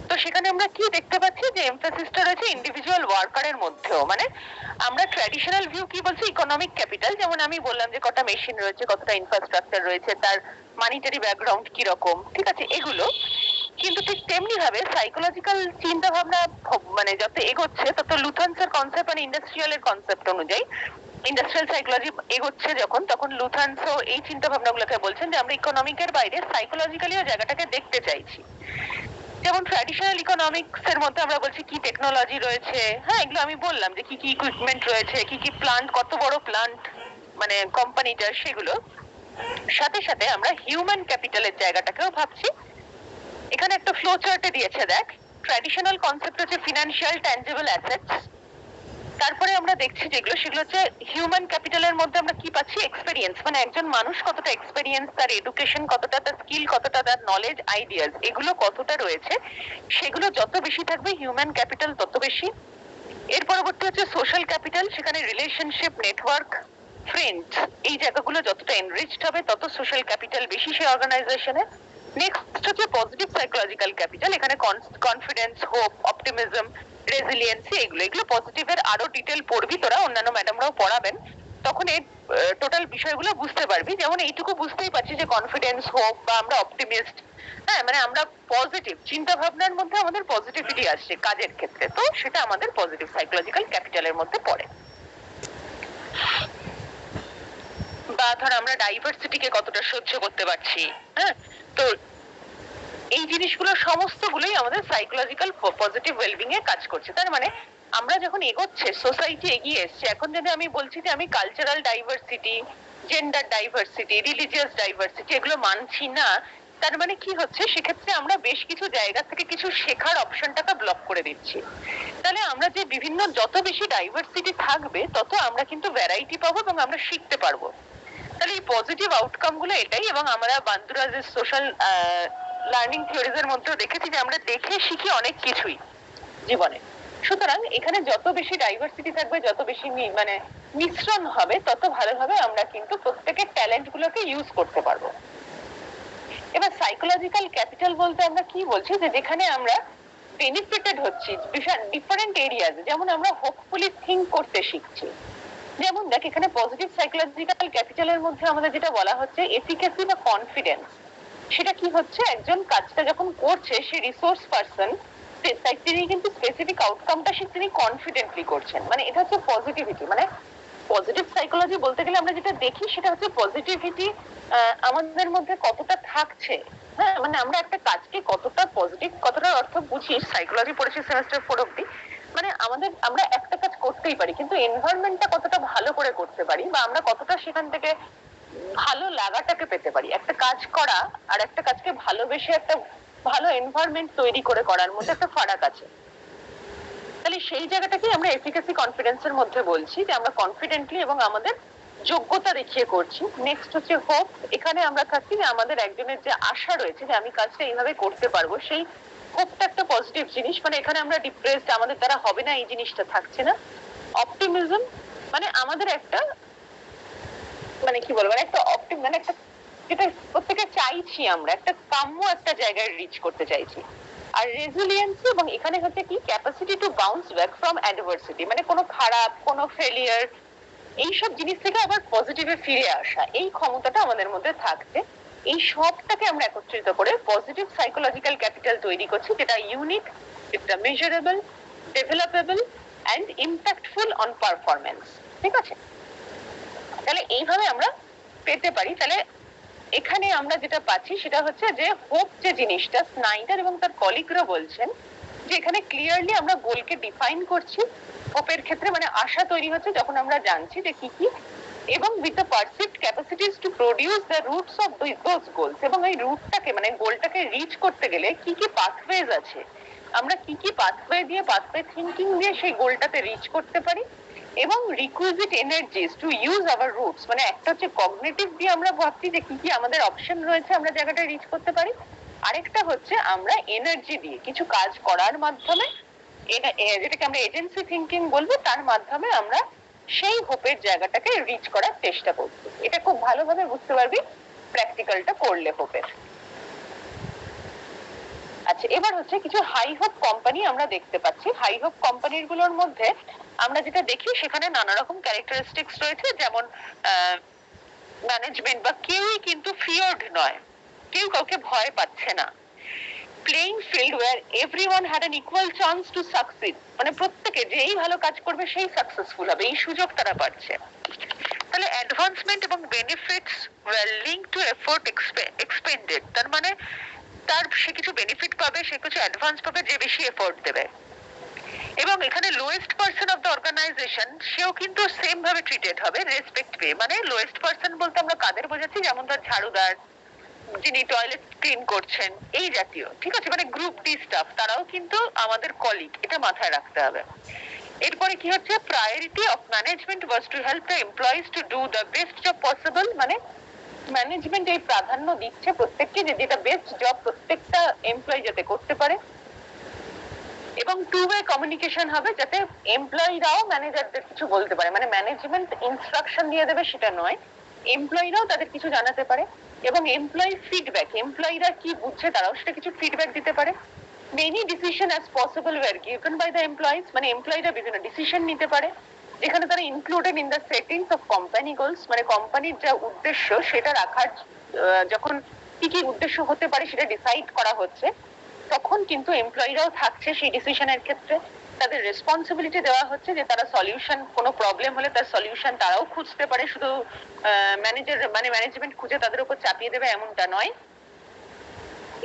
তো সেখানে আমরা কি দেখতে পাচ্ছি যে এমফাসিসটা রয়েছে ইন্ডিভিজুয়াল ওয়ার্কারের মধ্যেও, মানে আমরা ট্র্যাডিশনাল ভিউ কি বলছি, ইকোনমিক ক্যাপিটাল, যেমন আমি বললাম যে কটা মেশিন রয়েছে, কতটা ইনফ্রাস্ট্রাকচার রয়েছে, তার মানিটারি ব্যাকগ্রাউন্ড কি রকম, ঠিক আছে এগুলো। কিন্তু ঠিক তেমনি ভাবে সাইকোলজিক্যাল চিন্তা ভাবনা মানে যত এগোচ্ছে তত লুথানসের কনসেপ্ট মানে ইন্ডাস্ট্রিয়ালের কনসেপ্ট অনুযায়ী ইন্ডাস্ট্রিয়াল সাইকোলজি এগোচ্ছে যখন, তখন লুথানসও এই চিন্তা ভাবনাগুলোকে বলছেন যে আমরা ইকোনমিকের বাইরে সাইকোলজিক্যালিও জায়গাটাকে দেখতে চাইছি। যেমন ট্র্যাডিশনাল ইকোনমিক্স এর মধ্যে আমরা বলছি কি টেকনোলজি রয়েছে, হ্যাঁ এগুলো আমি বললাম যে কি কি ইকুইপমেন্ট রয়েছে, কি কি প্লান্ট, কত বড় প্লান্ট মানে কোম্পানিটা, সেগুলো সাথে সাথে আমরা হিউম্যান ক্যাপিটালের জায়গাটাকেও ভাবছি। এখানে একটা ফ্লো চার্টে দিয়েছে দেখ, ট্র্যাডিশনাল কনসেপ্ট হচ্ছে ফিনান্সিয়াল ট্যানজিবল অ্যাসেটস, তারপরে আমরা দেখছি যেগুলো সেগুলো হচ্ছে হিউম্যান ক্যাপিটালের মধ্যে আমরা কি পাচ্ছি, এক্সপেরিয়েন্স, মানে একজন মানুষ কতটা এক্সপেরিয়েন্স, তার এডুকেশন কতটা, তার স্কিল কতটা, তার নলেজ আইডিয়াস এগুলো কতটা রয়েছে, সেগুলো যত বেশি থাকবে হিউম্যান ক্যাপিটাল তত বেশি। এর পরবর্তী হচ্ছে সোশ্যাল ক্যাপিটাল, সেখানে রিলেশনশিপ, নেটওয়ার্ক, ফ্রেন্ডস, এই জায়গাগুলো যতটা এনরিচড হবে তত সোশ্যাল ক্যাপিটাল বেশি সেই অর্গানাইজেশনে। নেক্সট হচ্ছে পজিটিভ সাইকোলজিক্যাল ক্যাপিটাল, এখানে কনফিডেন্স, হোপ, অপটিমিজম, রেজিলিয়েন্সি, এগুলো পজিটিভের আরো ডিটেল পড়বি তোরা, অন্যান্য ম্যাডামরাও পড়াবেন, তখন এই টোটাল বিষয়গুলো বুঝতে পারবি। যেমন এইটুকু বুঝতেই পারছি যে কনফিডেন্স, হোপ বা আমরা অপটিমিস্ট, হ্যাঁ মানে আমরা পজিটিভ চিন্তা ভাবনার মধ্যে আমাদের পজিটিভিটি আসছে কাজের ক্ষেত্রে, তো সেটা আমাদের পজিটিভ সাইকোলজিক্যাল ক্যাপিটালের মধ্যে পড়ে। বা ধর আমরা ডাইভার্সিটিকে কতটা সহ্য করতে পারছি, হ্যাঁ, তো এই জিনিসগুলো সমস্তগুলোই আমাদের সাইকোলজিক্যাল পজিটিভ ওয়েলবিং এ কাজ করছে। তার মানে আমরা যখন এগোচ্ছে, সোসাইটি এগিয়ে এসছে, এখন যদি আমি বলছি যে আমি cultural diversity, gender diversity, religious diversity এগুলো মানছি না, তার মানে কি হচ্ছে, সেক্ষেত্রে আমরা বেশ কিছু জায়গা থেকে কিছু শেখার অপশনটাকে ব্লক করে দিচ্ছি। তাহলে আমরা যে বিভিন্ন যত বেশি ডাইভার্সিটি থাকবে তত আমরা কিন্তু ভ্যারাইটি পাবো এবং আমরা শিখতে পারবো। তাহলে এই পজিটিভ আউটকাম গুলো এটাই। এবং আমরা বান্দুরাজের সোশ্যাল লার্নিং থিওরিজ এর মধ্যেও দেখেছি যে আমরা দেখে শিখি অনেক কিছুই জীবনে। সুতরাং এখানে যত বেশি ডাইভার্সিটি থাকবে, যত বেশি মানে মিশ্রণ হবে, তত ভালোভাবে আমরা কিন্তু প্রত্যেকের ট্যালেন্ট গুলোকে ইউজ করতে পারবো। এবার সাইকোলজিক্যাল ক্যাপিটাল বলতে আমরা কি বলছি, যে যেখানে আমরা বেনিফিটেড হচ্ছি ডিফারেন্ট এরিয়াজ, যেমন আমরা হোপফুলি থিঙ্ক করতে শিখছি। যেমন দেখ, এখানে পজিটিভ সাইকোলজিক্যাল ক্যাপিটালের মধ্যে আমাদের যেটা বলা হচ্ছে এফিকাসি বা কনফিডেন্স, সেটা কি হচ্ছে, একজন কাজটা যখন করছে সে রিসোর্স পারসন, তিনি কিন্তু স্পেসিফিক আউটকামটা তিনি কনফিডেন্টলি করছেন, মানে এটা হচ্ছে পজিটিভিটি। মানে পজিটিভ সাইকোলজি বলতে গেলে আমরা যেটা দেখি সেটা হচ্ছে পজিটিভিটি আমাদের মধ্যে কতটা থাকছে, হ্যাঁ মানে আমরা একটা কাজকে কতটা পজিটিভ, কতটা অর্থ বুঝি, সাইকোলজি পড়েছি সেমিস্টার 4 অব্দি, মানে আমরা একটা কাজ করতেই পারি, কিন্তু এনভায়রনমেন্টটা কতটা ভালো করে করতে পারি, বা আমরা কতটা সেখান থেকে ভালো লাগাটাকে পেতে পারি। একটা কাজ করা আর একটা কাজকে ভালোবেসে একটা ভালো এনভায়রনমেন্ট তৈরি করে করার মধ্যে একটা ফারাক আছে। তাহলে সেই জায়গাটাকে আমরা এফিকাসি কনফিডেন্সের মধ্যে বলছি, যে আমরা কনফিডেন্টলি এবং আমাদের যোগ্যতা দেখিয়ে করছি। নেক্সট হচ্ছে হোপ, এখানে আমরা থাকছি যে আমাদের একজনের যে আশা রয়েছে যে আমি কাজটা এইভাবে করতে পারবো, সেই হোপটা একটা পজিটিভ জিনিস, মানে এখানে আমরা ডিপ্রেসড, আমাদের দ্বারা হবে না, এই জিনিসটা থাকছে না। অপটিমিজম মানে আমাদের একটা মানে কি বলবো, একটা মানে একটা যেটা প্রত্যেকে চাইছি, আমরা একটা কাম্য একটা জায়গায় রিচ করতে চাইছি। আর রেজিলিয়েন্সি, এবং এখানে হচ্ছে কি capacity to bounce back from adversity, মানে কোনো খারাপ, কোনো ফেলিয়ার, এইসব জিনিস থেকে আবার পজিটিভে ফিরে আসা, এই ক্ষমতাটা আমাদের মধ্যে থাকছে। এই সবটাকে আমরা একত্রিত করে পজিটিভ সাইকোলজিক্যাল ক্যাপিটাল তৈরি করছি, যেটা ইউনিক, এটা measurable, developable and impactful on performance. ঠিক আছে, তাহলে এইভাবে আমরা পেতে পারি। তাহলে এখানে আমরা যেটা পাচ্ছি সেটা হচ্ছে যে হোপ যে জিনিসটা, স্নাইডার এবং তার কলিগরা বলছেন যে এখানে ক্লিয়ারলি আমরা গোলকে ডিফাইন করছি। হোপের ক্ষেত্রে মানে আশা তৈরি হচ্ছে যখন আমরা জানছি যে কি কি, এবং with the perceived capacities to produce the routes of those goals, এবং এই রুটটাকে মানে গোলটাকে রিচ করতে গেলে কি কি পাথওয়েজ আছে, আমরা কি কি পাথওয়ে দিয়ে, পাথওয়ে থিঙ্কিং দিয়ে সেই গোলটাতে রিচ করতে পারি, এবং requisite energies to use hour roots, মানে একটা হচ্ছে কগনিটিভ দিয়ে আমরা ভাবছি যে কি কি আমাদের অপশন রয়েছে আমরা জায়গাটা রিচ করতে পারি, আরেকটা হচ্ছে আমরা এনার্জি দিয়ে কিছু কাজ করার মাধ্যমে, যেটাকে আমরা এজেন্সি থিঙ্কিং বলবো, তার মাধ্যমে আমরা সেই হোপের জায়গাটাকে রিচ করার চেষ্টা করছি। এটা খুব ভালোভাবে বুঝতে পারবি প্র্যাকটিক্যালটা করলে হোপের। আচ্ছা, এবার হচ্ছে কিছু হাই হোপ কোম্পানি আমরা দেখতে পাচ্ছি। হাই হোপ কোম্পানির গুলোর মধ্যে আমরা যেটা দেখি সেখানে নানা রকম ক্যারেক্টারিস্টিক্স রয়েছে, যেমন ম্যানেজমেন্ট বা কেউই কিন্তু ফিয়ার্ড নয়, কেউ কাউকে ভয় পাচ্ছে না। Playing field were everyone had an equal chance to succeed, মানে প্রত্যেকে যেই ভালো কাজ করবে সেই সাকসেসফুল হবে, এই সুযোগ তারা পাচ্ছে। তাহলে অ্যাডভান্সমেন্ট এবং benefits were link to effort expended, তার মানে সে কিছু বেনিফিট পাবে, সে কিছু অ্যাডভান্স পাবে যে বেশি এফোর্ট দেবে। এবং এখানে lowest person of the organization, সেও কিন্তু সেম ভাবে ট্রিটেড হবে, রেসপেক্ট পেয়ে। মানে লোয়েস্ট পার্সন বলতে আমরা কাদের বোঝাচ্ছি, যেমন ধর ঝাড়ুদার, যিনি টয়লেট ক্লিন করছেন, এই জাতীয়। ঠিক আছে, মানে গ্রুপ ডি স্টাফ, তারাও কিন্তু আমাদের কলিগ, এটা মাথায় রাখতে হবে। এরপরে কি হচ্ছে, priority of management was to help the employees to do the best job possible, মানে ম্যানেজমেন্ট এই প্রাধান্য দিচ্ছে প্রত্যেককে যে যেটা বেস্ট জব প্রত্যেকটা এমপ্লয়ি যাতে করতে পারে। এবং টু ওয়ে কমিউনিকেশন হবে, যাতে এমপ্লয়িরাও ম্যানেজারদের কিছু বলতে পারে, মানে ম্যানেজমেন্ট ইনস্ট্রাকশন দিয়ে দেবে সেটা নয়, এমপ্লয়িরাও তাদের কিছু জানাতে পারে, এবং এমপ্লয়ি ফিডব্যাক, এমপ্লয়িরা কি বুঝছে তারাও সেটা কিছু ফিডব্যাক দিতে পারে। Many decision as possible were given by the employees, মানে এমপ্লয়িরা বিভিন্ন ডিসিশন নিতে পারে যেখানে তারা included in the settings of company goals, মানে কোম্পানির যা উদ্দেশ্য সেটা রাখার, যখন কি কি উদ্দেশ্য হতে পারে সেটা ডিসাইড করা হচ্ছে, তখন কিন্তু এমপ্লয়িরাও থাকছে সেই ডিসিশনের ক্ষেত্রে। তাদের রেসপন্সিবিলিটি দেওয়া হচ্ছে যে তারা সলিউশন, কোনো প্রবলেম হলে তার সলিউশন তারাও খুঁজতে পারে, শুধু ম্যানেজমেন্ট খুঁজে তাদের উপর চাপিয়ে দেবে এমনটা নয়।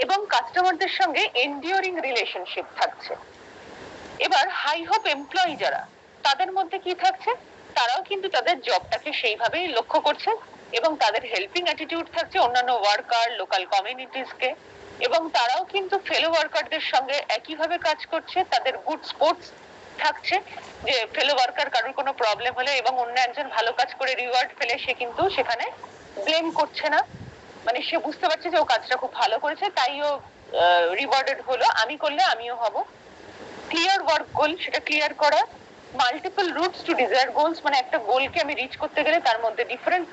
এবং কাস্টমারদের সঙ্গে এন্ডিওরিং রিলেশনশিপ থাকছে। এবার হাই হোপ এমপ্লয়ি যারা, তাদের মধ্যে কি থাকছে, তারাও কিন্তু তাদের জবটাকে সেইভাবেই লক্ষ্য করছে এবং তাদের হেল্পিং অ্যাটিটিউড থাকছে অন্যান্য ওয়ার্কার, লোকাল কমিউনিটিসকে, এবং তারাও কিন্তু ফেলো ওয়ার্কারদের সঙ্গে একইভাবে কাজ করছে। তাদের গুড স্পোর্টস থাকছে, যে ফেলো ওয়ার্কার কারোর কোনো প্রবলেম হলে এবং অন্য একজন ভালো কাজ করে রিওয়ার্ড পেলে সে কিন্তু সেখানে ব্লেম করছে না, মানে সে বুঝতে পারছে যে ও কাজটা খুব ভালো করেছে তাই ও রিওয়ার্ডেড হলো, আমি করলে আমিও হব। ক্লিয়ার ওয়ার্ক গোল, সেটা ক্লিয়ার করা। Multiple routes to desire goals, মানে একটা গোলকে আমি রিচ করতে গেলে তার মধ্যে ডিফারেন্ট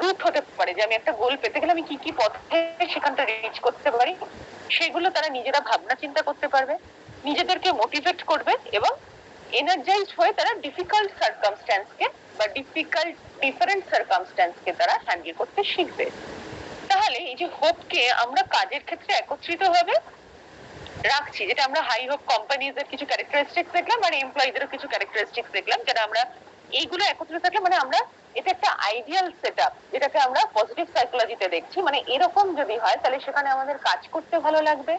রুট হতে পারে, যে আমি একটা গোল পেতে গেলে আমি কি কি পথে সেখানটা রিচ করতে পারি, সেগুলো তারা নিজেরা ভাবনা চিন্তা করতে পারবে, নিজেদেরকে মোটিভেট করবে এবং এনার্জাইজড হয়ে তারা ডিফিকাল্ট সার্কামস্ট্যান্সকে বা ডিফারেন্ট সার্কামস্ট্যান্সকে তারা হ্যান্ডেল করতে শিখবে। তাহলে এই যে হোপকে আমরা কাজের ক্ষেত্রে একত্রিত ভাবে রাখছি, যেটা আমরা হাই হোপ কোম্পানিজের কিছু ক্যারেক্টারিস্টিক্স দেখলাম আর এমপ্লয়িদেরও কিছু ক্যারেক্টারিস্টিক্স দেখলাম, যেটা আমরা এইগুলো একত্রিত থাকলে মানে আমরা এটা একটা আইডিয়াল সেটআপ, যেটাকে আমরা পজিটিভ সাইকোলজিতে দেখছি। মানে এরকম যদি হয় তাহলে সেখানে আমাদের কাজ করতে ভালো লাগবে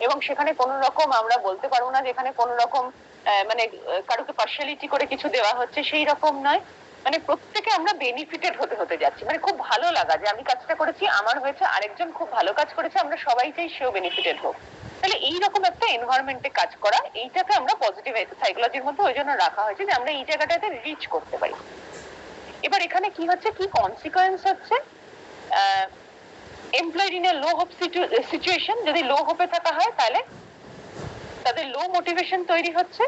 এবং সেখানে কোনো রকম আমরা বলতে পারবো না যেখানে কোনো রকম মানে কারোকে পার্শালিটি করে কিছু দেওয়া হচ্ছে, সেই রকম নয়। মানে প্রত্যেকে আমরা বেনিফিটেড হতে হতে যাচ্ছি, মানে খুব ভালো লাগা যে আমি কাজটা করেছি, আমার হয়েছে, আরেকজন খুব ভালো কাজ করেছে, আমরা সবাই চাই সেও বেনিফিটেড হোক। তাহলে এইরকম একটা এনভায়রনমেন্টে কাজ করা, এইটাকে আমরা পজিটিভ সাইকোলজির মধ্যে ওই জন্য রাখা হয়েছে যে আমরা এই জায়গাটাতে রিচ করতে পারি। এবার এখানে কি হচ্ছে, কি কনসিকোয়েন্স হচ্ছে, employee in a low hope situation, যদি লো হোপে থাকা হয় তাহলে তাদের লো মোটিভেশন তৈরি হচ্ছে,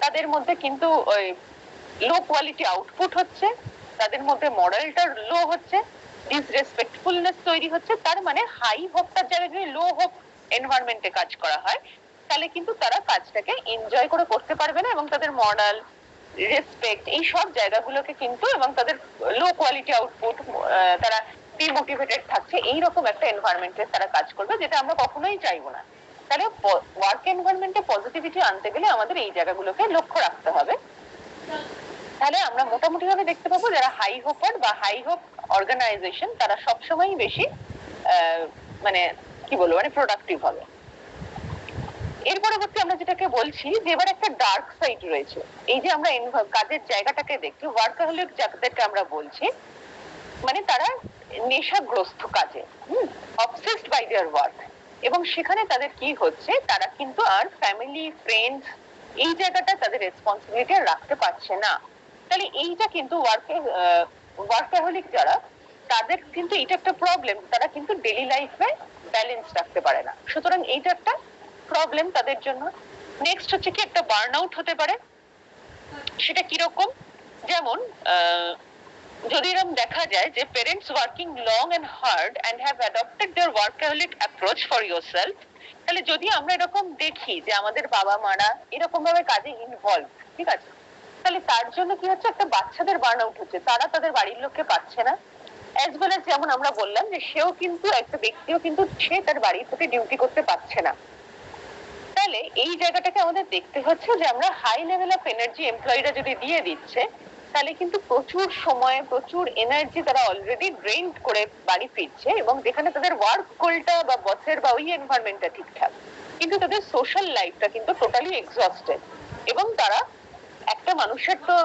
তাদের মধ্যে কিন্তু ওই লো কোয়ালিটি আউটপুট হচ্ছে, তাদের মধ্যে মরালটা লো হচ্ছে, ডিসরেসপেক্টফুলনেস তৈরি হচ্ছে। তার মানে হাই হোপটার জায়গায় যদি লো হোপ এনভায়রনমেন্টে কাজ করা হয় তাহলে কিন্তু তারা কাজটাকে এনজয় করে করতে পারবে না এবং তাদের মরাল, রেসপেক্ট, এই সব জায়গাগুলোকে কিন্তু, এবং তাদের লো কোয়ালিটি আউটপুট, তারা ডিমোটিভেটেড থাকছে, এইরকম একটা এনভায়রনমেন্টে তারা কাজ করবে, যেটা আমরা কখনোই চাইবো না। তাহলে ওয়ার্ক এনভায়রনমেন্টে পজিটিভিটি আনতে গেলে আমাদের এই জায়গাগুলোকে লক্ষ্য রাখতে হবে। তাহলে আমরা মোটামুটি ভাবে দেখতে পাবো যারা হাই হোপার বা হাই হোপ অর্গানাইজেশন তারা সবসময়ই বেশি মানে কি বলবো, মানে প্রোডাক্টিভ হবে। এর পরবর্তী আমরা যেটাকে বলছি যে এবার একটা ডার্ক সাইড রয়েছে, এই যে আমরা কাজের জায়গাটাকে দেখছি, ওয়ার্কাহলিক যাদেরকে আমরা বলছি, মানে তারা নেশাগ্রস্ত কাজে, অবসেসড বাই দেয়ার ওয়ার্ক, এবং সেখানে তাদের কি হচ্ছে, তারা কিন্তু আর ফ্যামিলি, ফ্রেন্ডস, এই জায়গাটা তাদের রেসপন্সিবিলিটি রাখতে পারছে না। তাহলে এইটা কিন্তু ওয়ার্কাহলিক যারা, তাদের কিন্তু এটা একটা প্রবলেম, তারা কিন্তু ডেইলি লাইফে ব্যালেন্স রাখতে পারে না, সুতরাং এইটা একটা প্রবলেম তাদের জন্য। নেক্সট হচ্ছে কি, একটা বার্ন আউট হতে পারে। সেটা কিরকম, যেমন যদি এরকম দেখা যায় যে parents working long and hard and have adopted their workaholic approach for yourself, তাহলে যদি আমরা এরকম দেখি যে আমাদের বাবা মারা এরকম ভাবে কাজে ইনভলভ, ঠিক আছে, তাহলে তার জন্য কি হচ্ছে, একটা বাচ্চাদের বার্ন আউট হচ্ছে, তারা তাদের বাড়ির লোককে পাচ্ছে না, অ্যাজ ওয়েল অ্যাজ যেমন আমরা বললাম যে সেও কিন্তু, একটা ব্যক্তিও কিন্তু সে তার বাড়ির প্রতি ডিউটি করতে পারছে না। তাহলে এই জায়গাটাকে আমাদের দেখতে হচ্ছে যে আমরা হাই লেভেল অফ এনার্জি এমপ্লয়িরা যদি দিয়ে দিচ্ছে তাহলে কিন্তু প্রচুর সময়, প্রচুর এনার্জি তারা অলরেডি ড্রেইনড করে বাড়ি ফিরছে, এবং যেখানে তাদের ওয়ার্ক গোলটা বা বসের বা ওই এনভায়রনমেন্টটা ঠিকঠাক, কিন্তু তাদের সোশ্যাল লাইফটা কিন্তু টোটালি এক্সস্টেড। এবং তারা, একটা মানুষের তো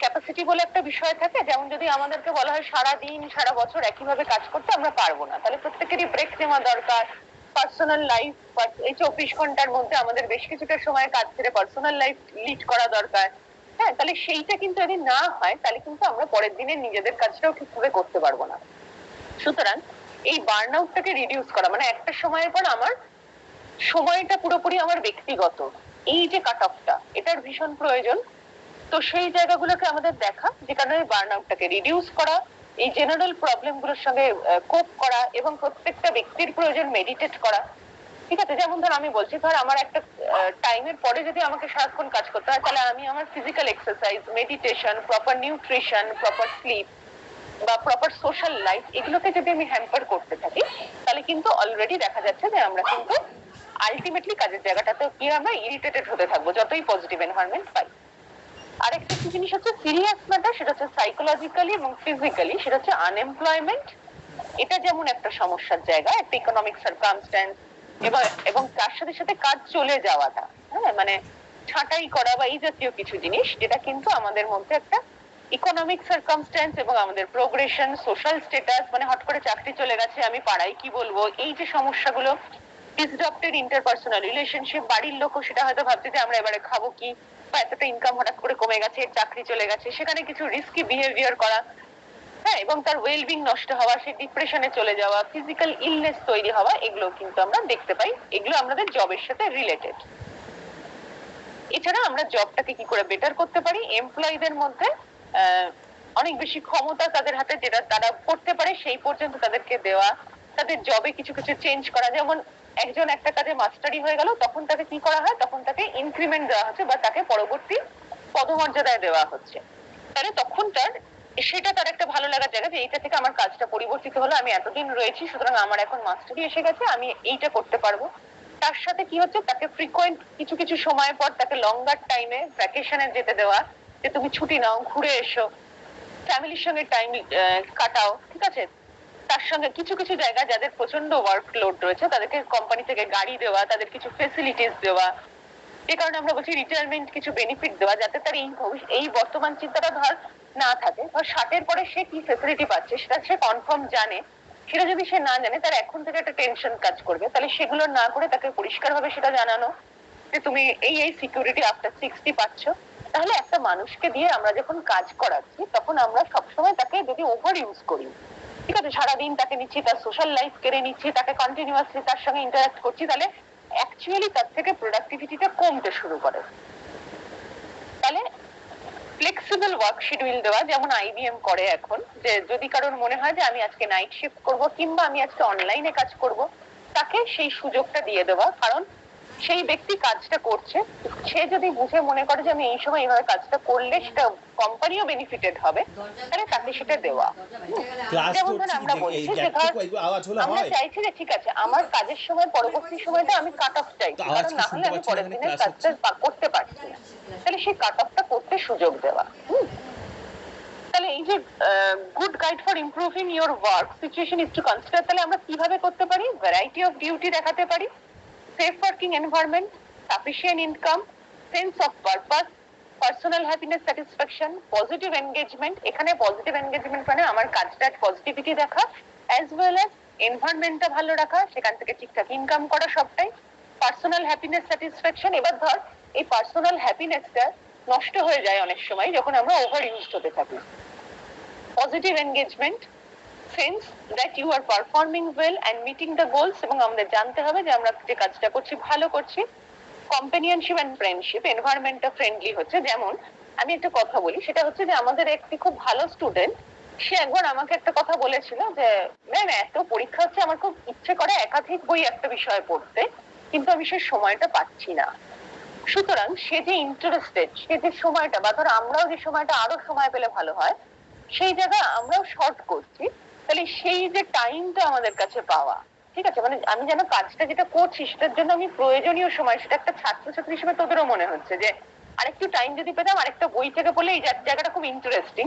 ক্যাপাসিটি বলে একটা বিষয় থাকে, যেমন যদি আমাদেরকে বলা হয় সারা দিন সারা বছর একইভাবে কাজ করতে, আমরা পারবো না, তাহলে প্রত্যেকেরই ব্রেক নেওয়া দরকার। পার্সোনাল লাইফ, এই 24 ঘন্টার মধ্যে আমাদের বেশ কিছুটা সময় কাজ ছেড়ে পার্সোনাল লাইফ লিড করা দরকার। হ্যাঁ, তাহলে সেইটা কিন্তু যদি না হয় তাহলে কিন্তু আমরা পরের দিনে নিজেদের কাজটাও ঠিকভাবে করতে পারবো না। সুতরাং এই বার্ন আউটটাকে রিডিউস করা, মানে একটা সময়ের পর আমার সময়টা পুরোপুরি আমার ব্যক্তিগত, এই যে কাট অফটা এটার ভীষণ প্রয়োজন। তো সেই জায়গাগুলোকে আমাদের দেখা, যে কারণে বার্ন আউটটাকে রিডিউস করা, এই জেনারেল প্রবলেম গুলোর সঙ্গে কোপ করা, এবং প্রত্যেকটা ব্যক্তির প্রয়োজন মেডিটেট করা। ঠিক আছে, যেমন ধর আমি বলছি, ধর আমার একটা টাইমের পরে যদি আমাকে সারাক্ষণ কাজ করতে হয়, তাহলে আমি আমার physical exercise, meditation, proper nutrition, proper slip বা প্রপার সোশ্যাল লাইফ, এগুলোকে যদি আমি হ্যাম্পার করতে থাকি, তাহলে কিন্তু অলরেডি দেখা যাচ্ছে যে আমরা কিন্তু আলটিমেটলি কাজের জায়গাটাতে গিয়ে আমরা ইরিটেটেড হতে থাকবো, যতই পজিটিভ এনভায়রনমেন্ট পাই। আরেকটা কি জিনিস হচ্ছে সিরিয়াস ম্যাটার, সেটা হচ্ছে সাইকোলজিক্যালি এবং ফিজিক্যালি, সেটা হচ্ছে আনএমপ্লয়মেন্ট। এটা যেমন একটা সমস্যার জায়গা, একটা ইকোনমিক সার্কামস্ট্যান্স, এবং তার সাথে সাথে কাজ চলে যাওয়াটা, হ্যাঁ, মানে ছাঁটাই করা বা এই জাতীয় কিছু জিনিস, যেটা কিন্তু আমাদের মধ্যে একটা ইকোনমিক সার্কামস্ট্যান্স এবং আমাদের প্রোগ্রেশন, সোশ্যাল স্ট্যাটাস, মানে হট করে চাকরি চলে গেছে, আমি পাড়ায় কি বলবো, এই যে সমস্যাগুলো, ডিসরাপ্টেড ইন্টারপার্সোনাল রিলেশনশিপ, বাড়ির লোকও সেটা হয়তো ভাবছে যে আমরা এবারে খাবো কি, বা এতটা ইনকাম হঠাৎ করে কমে গেছে, চাকরি চলে গেছে, সেখানে কিছু রিস্কি বিহেভিয়ার করা, হ্যাঁ, এবং তার ওয়েলবিং নষ্ট হওয়া, সে ডিপ্রেশনে চলে যাওয়া, ফিজিক্যাল ইলনেস তৈরি হওয়া, এগুলো কিন্তু আমরা দেখতে পাই। এগুলো আমাদের জবের সাথে রিলেটেড। এছাড়া আমরা জবটাকে কি করে বেটার করতে পারি, এমপ্লয়ীদের মধ্যে অনেক বেশি ক্ষমতা তাদের হাতে, যেটা তারা করতে পারে সেই পর্যন্ত তাদেরকে দেওয়া, তাদের জবে কিছু কিছু চেঞ্জ করা। যেমন একজন একটা কাজে মাস্টারি হয়ে গেল, তখন তাকে কি করা হয়, তখন তাকে ইনক্রিমেন্ট দেওয়া হচ্ছে বা তাকে পরবর্তী পদমর্যাদায় দেওয়া হচ্ছে। তাহলে তখন সেটা তার একটা ভালো লাগার জায়গা, যে এইটা থেকে আমার কাজটা পরিবর্তিত হলো, আমি এতদিন রয়েছি, সুতরাং আমার এখন মাস্টারি এসে গেছে, আমি এইটা করতে পারবো। তার সাথে কি হচ্ছে, তাকে ফ্রিকোয়েন্ট কিছু কিছু সময় পর তাকে লঙ্গার টাইমে ভ্যাকেশনে যেতে দেওয়া, যে তুমি ছুটি নাও, ঘুরে এসো, ফ্যামিলির সঙ্গে টাইম কাটাও, ঠিক আছে। তার সঙ্গে কিছু কিছু জায়গা যাদের প্রচন্ড ওয়ার্কলোড রয়েছে, তাদেরকে কোম্পানি থেকে গাড়ি দেওয়া, তাদের কিছু ফেসিলিটিস দেওয়া, যে কারণে আমরা বলছি রিটায়ারমেন্ট কিছু বেনিফিট দেওয়া, যাতে তার এই বর্তমান চিন্তাটা ধর না থাকে। ধর 60-এর পরে সে কি ফেসিলিটি পাচ্ছে সেটা সে কনফার্ম জানে, সেটা যদি সে না জানে, তার এখন থেকে একটা টেনশন কাজ করবে। তাহলে সেগুলো না করে তাকে পরিষ্কারভাবে সেটা জানানো, যে তুমি এই সিকিউরিটি আফটার 60 পাচ্ছ। তাহলে একটা মানুষকে দিয়ে আমরা যখন কাজ করাচ্ছি, তখন আমরা সবসময় তাকে যদি ওভার ইউজ করি, ঠিক আছে, সারাদিন তাকে নিচ্ছি, তার সোশ্যাল লাইফ কেড়ে নিচ্ছি, তাকে কন্টিনিউয়াসলি তার সঙ্গে ইন্টারাক্ট করছি, তাহলে অ্যাকচুয়ালি তার থেকে প্রোডাক্টিভিটিটা কমতে শুরু করে। তাহলে ফ্লেক্সিবল ওয়ার্ক শিডিউল দেওয়া, যেমন আইবিএম করে এখন, যে যদি কারোর মনে হয় যে আমি আজকে নাইট শিফট করব, কিংবা আমি আজকে অনলাইনে কাজ করব, তাকে সেই সুযোগটা দিয়ে দেওয়া। কারণ সেই ব্যক্তি কাজটা করছে, সে যদি বুঝে মনে করে যে আমি এই সময় এইভাবে কাজটা করলে সেটা কোম্পানিও বেনিফিটেড হবে, তাহলে তাকে সেটা দেওয়া। যেমন ধর আমরা বলছি যে ধর আমরা চাইছি যে ঠিক আছে, আমার কাজের সময় পরবর্তী সময়টা আমি কাট অফ চাইছি, কারণ না হলে আমি পরের দিনের কাজটা করতে পারছি না, তাহলে সেই কাট অফটা করতে সুযোগ দেওয়া। তাহলে এই যে good guide for improving your work situation is two consider, তাহলে আমরা কিভাবে করতে পারি, ভ্যারাইটি অফ ডিউটি দেখাতে পারি, safe working environment, sufficient income, sense of purpose, personal happiness, satisfaction, positive engagement. এখানে পজিটিভ এনগেজমেন্ট মানে আমার কাজটার পজিটিভিটি দেখা, অ্যাজ ওয়েল অ্যাজ এনভায়রনমেন্টটা ভালো রাখা, সেখান থেকে ঠিকঠাক ইনকাম করা, সবটাই। Personal happiness, satisfaction. এবার ধর এই পার্সোনাল হ্যাপিনেসটা নষ্ট হয়ে যায় অনেক সময় যখন আমরা ওভার ইউজ হতে থাকি। Positive engagement, sense that you are performing well and meeting the goals, এবং আমাদের জানতে হবে যে আমরা যে কাজটা করছি ভালো করছি। কম্পেনিয়নশিপ অ্যান্ড ফ্রেন্ডশিপ, এনভায়রনমেন্টটা ফ্রেন্ডলি হচ্ছে। যেমন আমি একটা কথা বলি, সেটা হচ্ছে যে আমাদের একটি খুব ভালো স্টুডেন্ট, সে একবার আমাকে একটা কথা বলেছিল যে ম্যাম, এত পরীক্ষা হচ্ছে, আমার খুব ইচ্ছে করে একাধিক বই একটা বিষয়ে পড়তে, কিন্তু আমি সেই সময়টা পাচ্ছি না। সুতরাং সে যে ইন্টারেস্টেড, সে যে সময়টা, বা ধর আমরাও যে সময়টা আরো সময় পেলে ভালো হয়, সেই জায়গায় আমরাও শর্ট করছি। তাহলে সেই যে টাইমটা আমাদের কাছে পাওয়া, ঠিক আছে, মানে আমি যেন কাজটা যেটা করছি সেটার জন্য আমি প্রয়োজনীয় সময়, সেটা একটা ছাত্রছাত্রী হিসেবে তোদেরও মনে হচ্ছে যে আরেকটু টাইম যদি পেতাম, আরেকটা বই থেকে পড়লে এই জায়গাটা খুব ইন্টারেস্টিং,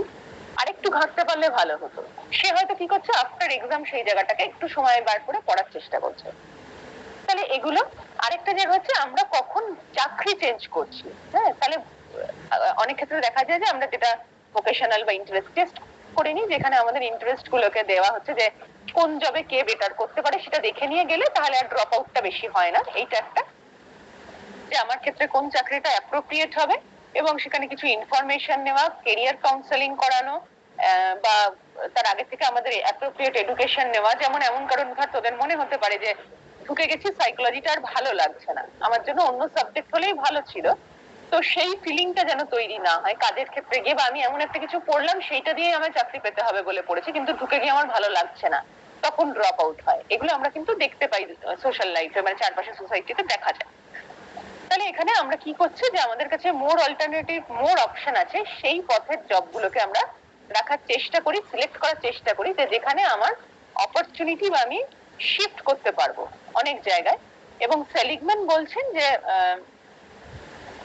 আরেকটু ঘাঁটতে পারলে ভালো হতো। সে হয়তো কি করছে, আফটার এক্সাম সেই জায়গাটাকে একটু সময় বার করে পড়ার চেষ্টা করছে। তাহলে এগুলো। আরেকটা জায়গা হচ্ছে আমরা কখন চাকরি চেঞ্জ করছি, হ্যাঁ, তাহলে অনেক ক্ষেত্রে দেখা যায় যে আমরা যেটা ভোকেশনাল বা ইন্টারেস্ট টেস্ট করে নিই, যেখানে আমাদের ইন্টারেস্ট গুলোকে দেওয়া হচ্ছে যে কোন জবে কে বেটার করতে পারে, সেটা দেখে নিয়ে গেলে তাহলে আর ড্রপ আউটটা বেশি হয় না। এইটা একটা, যে আমার ক্ষেত্রে কোন চাকরিটা অ্যাপ্রোপ্রিয়েট হবে, এবং সেখানে কিছু ইনফরমেশন নেওয়া, কেরিয়ার কাউন্সেলিং করানো, বা তার আগে থেকে আমাদের অ্যাপ্রোপ্রিয়েট এডুকেশন নেওয়া। যেমন এমন কারণ ধর তোদের মনে হতে পারে যে ঢুকে গেছি, সাইকোলজিটা আর ভালো লাগছে না, আমার জন্য অন্য সাবজেক্ট হলেই ভালো ছিল। তো সেই ফিলিংটা যেন তৈরি না হয় কাজের ক্ষেত্রে গিয়ে, বা আমি এমন একটা কিছু পড়লাম সেইটা দিয়ে আমার চাকরি পেতে হবে বলে পড়েছি, কিন্তু ঢুকে গিয়ে আমার ভালো লাগছে না, তখন ড্রপ আউট হয়। এগুলো আমরা কিন্তু দেখতে পাই সোশ্যাল লাইফে, মানে চারপাশে সোসাইটিতে দেখা যায়। তাহলে এখানে আমরা কি করছি, যে আমাদের কাছে মোর অল্টারনেটিভ, মোর অপশন আছে, সেই পথের জবগুলোকে আমরা রাখার চেষ্টা করি, সিলেক্ট করার চেষ্টা করি, যে যেখানে আমার অপরচুনিটি বা আমি শিফট করতে পারবো অনেক জায়গায়। এবং সেলিগম্যান বলছেন যে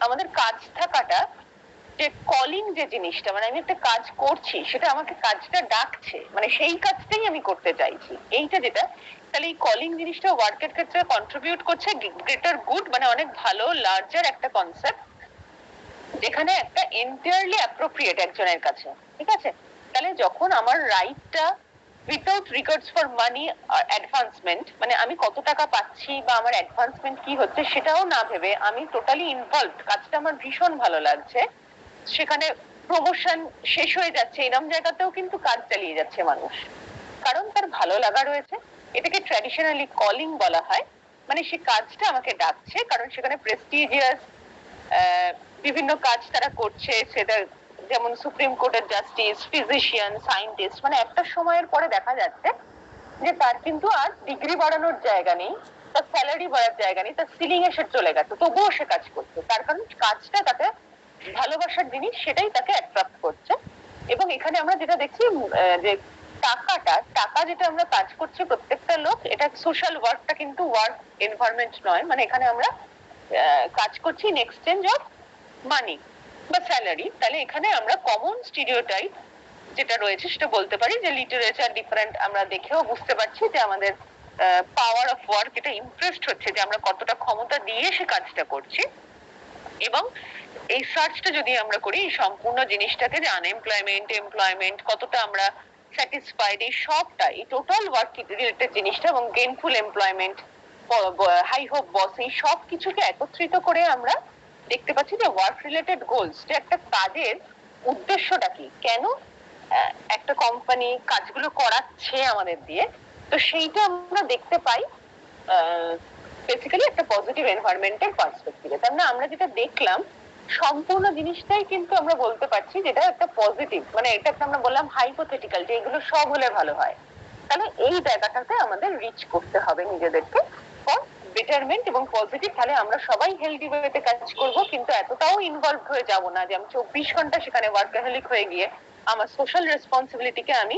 আমাদের কাজ থাকাটা, যে কলিং যে জিনিসটা, মানে আমি একটা কাজ করছি, সেটা আমাকে কাজটা ডাকছে, মানে সেই কাজটাই আমি করতে চাইছি, এইটা যেটা, তাহলে এই কলিং জিনিসটা ওয়ার্কের ক্ষেত্রে কন্ট্রিবিউট করছে গ্রেটার গুড, মানে অনেক ভালো লার্জার একটা কনসেপ্ট, যেখানে একটা এন্টায়ারলি অ্যাপ্রোপ্রিয়েট একজনের কাছে। ঠিক আছে, তাহলে যখন আমার রাইটটা উইথাউট রিগার্ডস ফর মানি আর অ্যাডভান্সমেন্ট, মানে আমি কত টাকা পাচ্ছি বা আমার অ্যাডভান্সমেন্ট কি হচ্ছে সেটাও না ভেবে আমি টোটালি ইনভলভড, কাজটা আমার ভীষণ ভালো লাগছে, সেখানে প্রমোশন শেষ হয়ে যাচ্ছে, এরকম জায়গাতেও কিন্তু কাজ চালিয়ে যাচ্ছে মানুষ, কারণ তার ভালো লাগা রয়েছে। এটাকে ট্র্যাডিশনালি কলিং বলা হয়, মানে সে কাজটা আমাকে ডাকছে, কারণ সেখানে প্রেস্টিজিয়াস বিভিন্ন কাজ তারা করছে, সেটা যেমন সুপ্রিম কোর্টের জাস্টিস, ফিজিশিয়ান, সায়েন্টিস্ট, মানে একটা সময়ের পরে দেখা যাচ্ছে যে তার কিন্তু আর ডিগ্রি বাড়ানোর জায়গা নেই, তার স্যালারি বাড়ার জায়গা নেই, তার সিলিং এসে চলে গেছে, তবুও সে কাজ করছে, তার কারণ কাজটা তাকে ভালোবাসার জিনিস, সেটাই তাকে অ্যাট্রাক্ট করছে। এবং এখানে আমরা যেটা দেখছি, যে টাকা যেটা আমরা কাজ করছি প্রত্যেকটা লোক, এটা সোশ্যাল ওয়ার্কটা কিন্তু ওয়ার্ক এনভায়রনমেন্ট নয়, মানে এখানে আমরা কাজ করছি ইন এক্সচেঞ্জ অফ মানি বা স্যালারি। তাহলে এখানে আমরা কমন স্টিরিওটাইপ যেটা রয়েছে সেটা বলতে পারি, যে লিটারেচার ডিফারেন্ট আমরা দেখেও বুঝতে পারছি যে আমাদের পাওয়ার অফ ওয়ার্ক এটা ইমপ্রেসড হচ্ছে, যে আমরা কতটা ক্ষমতা দিয়ে সে কাজটা করছি। এবং এই সার্চটা যদি আমরা করি, এই সম্পূর্ণ জিনিসটাকে, যে আনএমপ্লয়মেন্ট, এমপ্লয়মেন্ট, কতটা আমরা স্যাটিসফাইড, এই সবটা, এই টোটাল ওয়ার্ক রিলেটেড জিনিসটা, এবং গেইনফুল এমপ্লয়মেন্ট, হাই হোপ বস, এই সব কিছুকে একত্রিত করে আমরা দেখতে পাচ্ছি যে ওয়ার্ক রিলেটেড গোলস, যে একটা কাজের উদ্দেশ্যটা কি, কেন একটা কোম্পানি কাজগুলো করাচ্ছে আমাদের দিয়ে, তো সেইটা আমরা দেখতে পাই বেসিক্যালি একটা পজিটিভ এনভায়রনমেন্টের পার্সপেক্টিভে। তার মানে আমরা যেটা দেখলাম সম্পূর্ণ জিনিসটাই কিন্তু আমরা বলতে পারছি যেটা একটা পজিটিভ, মানে এটা একটা আমরা বললাম হাইপোথেটিক্যাল, যে এগুলো সব হলে ভালো হয়। তাহলে এই জায়গাটাতে আমাদের রিচ করতে হবে নিজেদেরকে ফর বেটারমেন্ট এবং পজিটিভ, তাহলে আমরা সবাই হেলদি ওয়েতে কাজ করব, কিন্তু এতটাও ইনভলভ হয়ে যাব না যে আমি 24 ঘন্টা সেখানে ওয়ার্কাহলিক হয়ে গিয়ে আমার সোশ্যাল রেসপন্সিবিলিটিকে আমি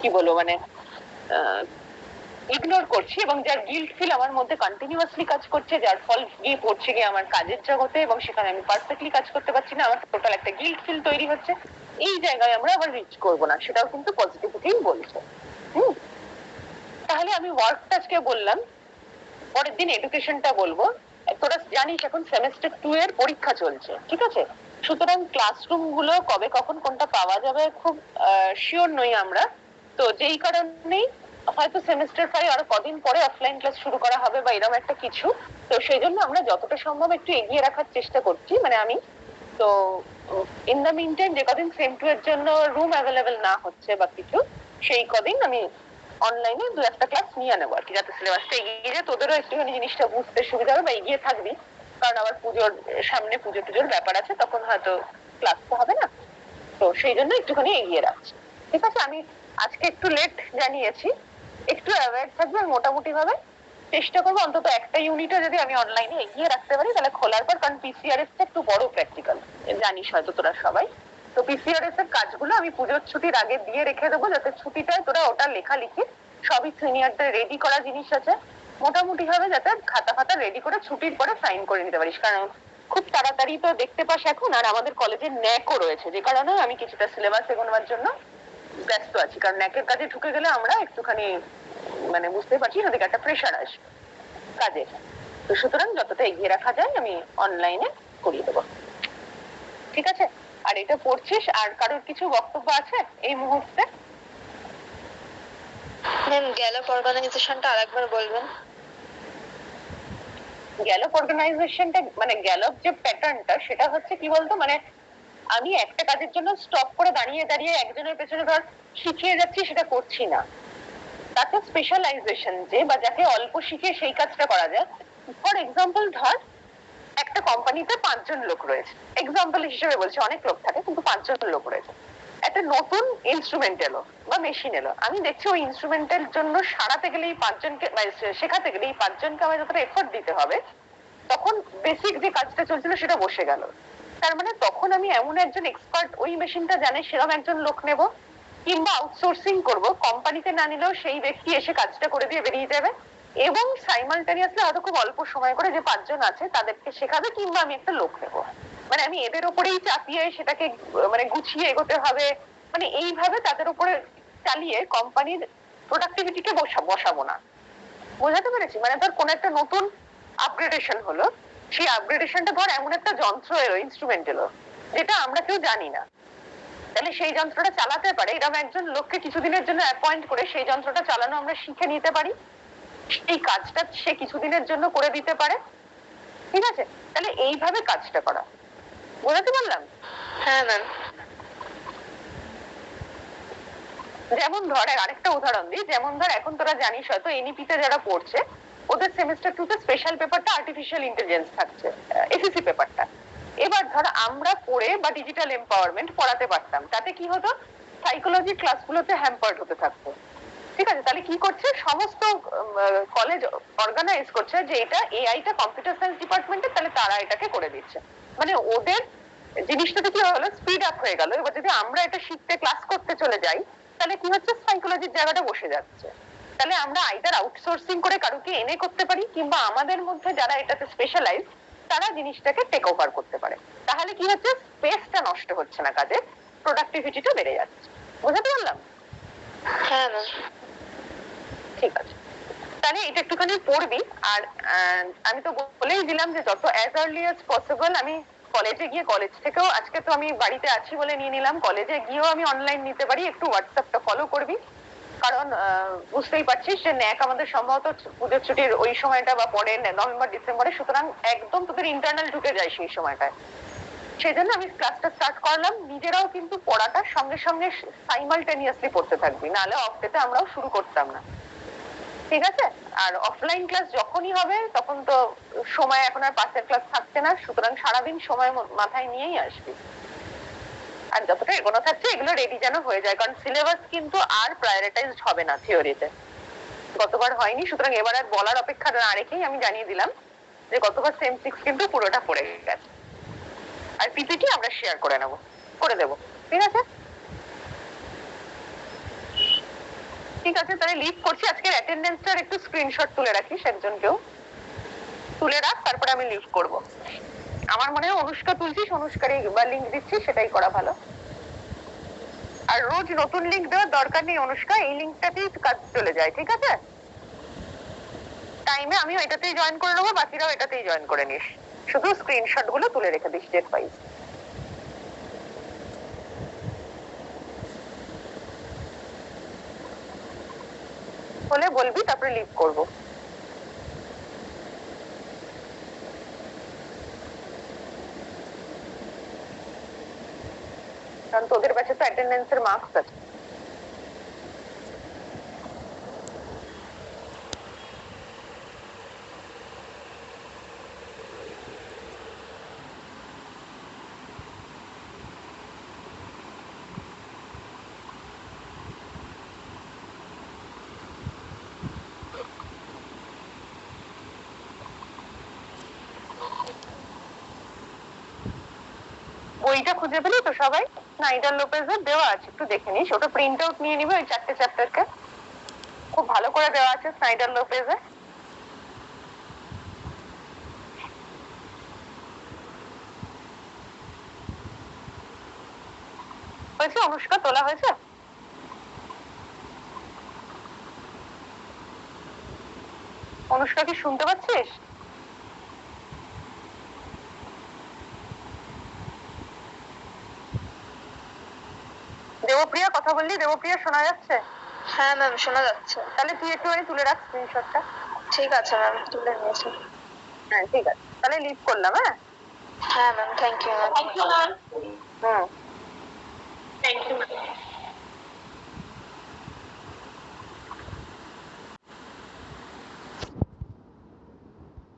কি বলবো, মানে ইগনোর করছি, এবং যার গিল্ট ফিল আমার মধ্যে কন্টিনিউয়াসলি কাজ করছে, যার ফল গিয়ে পড়ছে গিয়ে আমার কাজের জগতে, এবং সেখানে আমি পারফেক্টলি কাজ করতে পারছি না, আমার টোটাল একটা গিল্ট ফিল তৈরি হচ্ছে, এই জায়গায় আমরা আবার রিচ করবো না, সেটাও কিন্তু পজিটিভিটি বলছে। তাহলে আমি ওয়ার্কটা আজকে বললাম, পরের দিন এডুকেশনটা বলবো। তোরা জানিস এখন সেমেস্টার 2 এর পরীক্ষা চলছে, ঠিক আছে, সুতরাং ক্লাসরুম গুলো কবে কখন কোনটা পাওয়া যাবে খুব শিওর নই আমরা, তো যেই কারণেই হয়তো সেমেস্টার 5 আরো কদিন পরে অফলাইন ক্লাস শুরু করা হবে বা এরকম একটা কিছু, তো সেই জন্য আমরা যতটা সম্ভব একটু এগিয়ে রাখার চেষ্টা করছি, মানে আমি তো ইন দ্য মিন টাইম যে কদিন সেম 2 এর জন্য রুম অ্যাভেলেবেল না হচ্ছে বা কিছু, সেই কদিন আমি অনলাইনে 2-1টা ক্লাস নিয়ে নেবো আর কি, যাতে সিলেবাসটা এগিয়ে যায়, তোদেরও একটুখানি জিনিসটা বুঝতে সুবিধা হবে বা এগিয়ে থাকবি, কারণ আবার পুজোর সামনে পুজো টুজোর ব্যাপার আছে, তখন হয়তো ক্লাস তো হবে না, তো সেই জন্য একটুখানি এগিয়ে রাখছি। ঠিক আছে, আমি আজকে একটু লেট জানিয়েছি, একটু অ্যাওয়্যার থাকবে, মোটামুটি ভাবে চেষ্টা করবো অন্তত একটা ইউনিটও যদি আমি অনলাইনে এগিয়ে রাখতে পারি, তাহলে খোলার পর, কারণ পিসিআরএস টা একটু বড় প্র্যাকটিক্যাল, জানিস হয়তো তোরা সবাই, তো পিসিআরএস এর কাজগুলো আমি পুজোর ছুটির আগে দিয়ে রেখে দেবো, যাতে ছুটিটায় তোরা ওটা লেখালেখি সবই সিনিয়রদের রেডি করা জিনিস আছে, মোটামুটি ভাবে যাতে খাতা ফাতা রেডি করে ছুটির পরে সাইন করে নিতে পারিস, কারণ খুব তাড়াতাড়ি তো দেখতে পাস এখন, আর আমাদের কলেজের ন্যাকও রয়েছে, যে কারণে আমি কিছুটা সিলেবাস এগোনোর জন্য ব্যস্ত আছি, কারণ ন্যাকের কাজে ঢুকে গেলে আমরা একটুখানি মানে বুঝতে পারছি ওদিকে একটা প্রেশার আসবে কাজের, তো সুতরাং যতটা এগিয়ে রাখা যায় আমি অনলাইনে করিয়ে দেবো। ঠিক আছে, আর এটা পড়ছিস, আর কারোর কিছু বক্তব্য আছে এই মুহূর্তে? ম্যাম গ্যালপ অর্গানাইজেশনটা আরেকবার বলবেন। গ্যালপ অর্গানাইজেশনটা মানে গ্যালপ যে প্যাটার্নটা, সেটা হচ্ছে কি বলতো, মানে আমি একটা কাজের জন্য স্টপ করে দাঁড়িয়ে দাঁড়িয়ে একজনের পেছনে ধর শিখিয়ে যাচ্ছি, সেটা করছি না, তাতে স্পেশালাইজেশন যে বা যাকে অল্প শিখে সেই কাজটা করা যায়। ফর এক্সাম্পল ধর একটা কোম্পানিতে 5 জন লোক রয়েছে, এক্সাম্পল হিসেবে বলছি, অনেক লোক থাকে কিন্তু 5 জন লোক রয়েছে। একটা নতুন ইনস্ট্রুমেন্ট এলো বা মেশিন এলো, আমি দেখছি ওই ইনস্ট্রুমেন্টের জন্য সারাতে গেলে এই 5 জনকে শেখাতে গেলে এই 5 জনকে আমার যতটা এফোর্ট দিতে হবে, তখন বেসিক যে কাজটা চলছিল সেটা বসে গেল। তার মানে তখন আমি এমন একজন এক্সপার্ট ওই মেশিনটা জানে সেরকম একজন লোক নেব, কিংবা আউটসোর্সিং করব, কোম্পানিতে না নিলেও সেই ব্যক্তি এসে কাজটা করে দিয়ে বেরিয়ে যাবে, এবং সাইমালটেনিয়াসলি হয়তো খুব অল্প সময় করে যে 5 জন আছে তাদেরকে শেখাবে, কিংবা আমি একটা লোক নেব। মানে আমি এদের উপরেই চাপিয়ে সেটাকে মানে গুছিয়ে এগোতে হবে, মানে এইভাবে তাদের উপরে চালিয়ে কোম্পানির প্রোডাক্টিভিটিকে বসাবো না। বোঝাতে পেরেছি? মানে ধর কোন একটা নতুন আপগ্রেডেশন হলো, সেই আপগ্রেডেশনটা ধর এমন একটা যন্ত্র এলো, ইনস্ট্রুমেন্ট এলো যেটা আমরা কেউ জানি না, তাহলে সেই যন্ত্রটা চালাতে পারে এরকম একজন লোককে কিছুদিনের জন্য অ্যাপয়েন্ট করে সেই যন্ত্রটা চালানো আমরা শিখে নিতে পারি, এই কাজটা সে কিছুদিনের জন্য করে দিতে পারে। ঠিক আছে? তাহলে এইভাবে কাজটা করা। বোঝাতে পারলাম? হ্যাঁ ম্যাম। যেমন ধর আরেকটা উদাহরণ দিই, যেমন ধর এখন তোরা জানিস হয়তো এনইপি তে যারা পড়ছে ওদের সেমিস্টার 2 তে স্পেশাল পেপারটা আর্টিফিশিয়াল ইন্টেলিজেন্স থাকছে, এসএসসি পেপারটা। এবার ধর আমরা পড়ে বা ডিজিটাল এম্পাওয়ারমেন্ট পড়াতে পারতাম, তাতে কি হতো, সাইকোলজি ক্লাসগুলোতে হ্যাম্পার্ড হতে থাকতো। ঠিক আছে? তাহলে কি করছে, সমস্ত কলেজ অর্গানাইজ করছে যে এটা এআইটা কম্পিউটার সায়েন্স ডিপার্টমেন্টে, তাহলে তারা এটাকে করে দিচ্ছে। মানে ওদের জিনিসটাতে কি হলো, স্পিড আপ হয়ে গেল। এবার যদি আমরা এটা শিখতে ক্লাস করতে চলে যাই, তাহলে কি হচ্ছে, সাইকোলজির জায়গাটা বসে যাচ্ছে। তাহলে আমরা আইদার আউটসোর্সিং করে কারুকে এনে করতে পারি, কিংবা আমাদের মধ্যে যারা এটাতে স্পেশালাইজ তারা জিনিসটাকে টেক ওভার করতে পারে। তাহলে কি হচ্ছে, স্পেসটা নষ্ট হচ্ছে না, কাজে প্রোডাক্টিভিটিটা বেড়ে যাচ্ছে। বুঝাতে পারলাম? হ্যাঁ ম্যাম। ঠিক আছে, তাহলে এটা একটুখানি পড়বি। আর আমি তো বলেই দিলাম যে যত অ্যাজ আর্লি অ্যাজ পসিবল আমি কলেজে গিয়ে, কলেজ থেকেও আজকে তো আমি বাড়িতে আছি বলে নিয়ে নিলাম, কলেজে গিয়েও আমি অনলাইন নিতে পারি, একটু হোয়াটসঅ্যাপটা ফলো করবি। কারণ বুঝতেই পারছিস যে ন্যাক আমাদের সম্ভবত পুজোর ছুটির ওই সময়টা বা পরে নভেম্বর ডিসেম্বরে, সুতরাং একদম তোদের ইন্টারনাল ঢুকে যায় সেই সময়টায়। সেই জন্য আমি ক্লাসটা স্টার্ট করলাম। নিজেরাও কিন্তু পড়াটা সঙ্গে সঙ্গে সাইমালটেনিয়াসলি পড়তে থাকবি, নাহলে অফ ডেতে আমরাও শুরু করতাম না। ঠিক আছে? আর অফলাইন ক্লাস যখনই হবে তখন তো সময় এখন আর পাশের ক্লাস থাকছে না, সুতরাং সারাদিন সময় মাথায় নিয়েই আসবি। আর যতটা এগোনো থাকছে এগুলো রেডি যেন হয়ে যায়, কারণ সিলেবাস কিন্তু আর প্রায়োরিটাইজড হবে না থিওরিতে, গতবার হয়নি। সুতরাং এবার আর বলার অপেক্ষা না রেখেই আমি জানিয়ে দিলাম যে গতবার সেম 6 কিন্তু পুরোটা পড়ে গেছে। আর পিপিটি আমরা শেয়ার করে দেবো। ঠিক আছে? ঠিক আছে, তাহলে লিভ করছি। আজকের অ্যাটেন্ডেন্সটার একটু স্ক্রিনশট তুলে রাখিস, একজনকেও তুলে রাখ, তারপরে আমি লিভ করব। আমার মনে হয় অনুষ্কা তুলছিস, অনুষ্কারই বা লিঙ্ক দিচ্ছিস, সেটাই করা ভালো। আর রোজ নতুন লিঙ্ক দেওয়ার দরকার নেই অনুষ্কা, এই লিঙ্কটাতেই কাজ চলে যায়। ঠিক আছে? টাইমে আমিও এটাতেই জয়েন করে নেবো, বাকিরাও এটাতেই জয়েন করে নিস, শুধু স্ক্রিনশট গুলো তুলে রেখে দিস ডেট ওয়াইজ। হলে বলবি, তারপরে লিভ করব। কারণ তোদের ব্যাচে তো অ্যাটেন্ডেন্সের মার্কস আছে। বইটা খুঁজে পেলি তো সবাই? স্নাইডার লোপেজের দেওয়া আছে, একটু দেখে নিস, ওটা প্রিন্ট আউট নিয়ে নিবে, ওই 4টে চ্যাপ্টারকে খুব ভালো করে দেওয়া আছে স্নাইডার লোপেজে। হয়েছে অনুষ্কা, তোলা হয়েছে? অনুষ্কা কি শুনতে পাচ্ছিস? দেবপ্রিয়া কথা বললি? দেবপ্রিয়া শোনা যাচ্ছে? হ্যাঁ ম্যাম, শোনা যাচ্ছে। তাহলে তুই একটুখানি তুলে রাখ স্ক্রিনশটটা। ঠিক আছে ম্যাম, তুলে নিয়েছি। হ্যাঁ ঠিক আছে, তাহলে লিভ করলাম। হ্যাঁ হ্যাঁ ma'am, thank you ma'am. Hmm.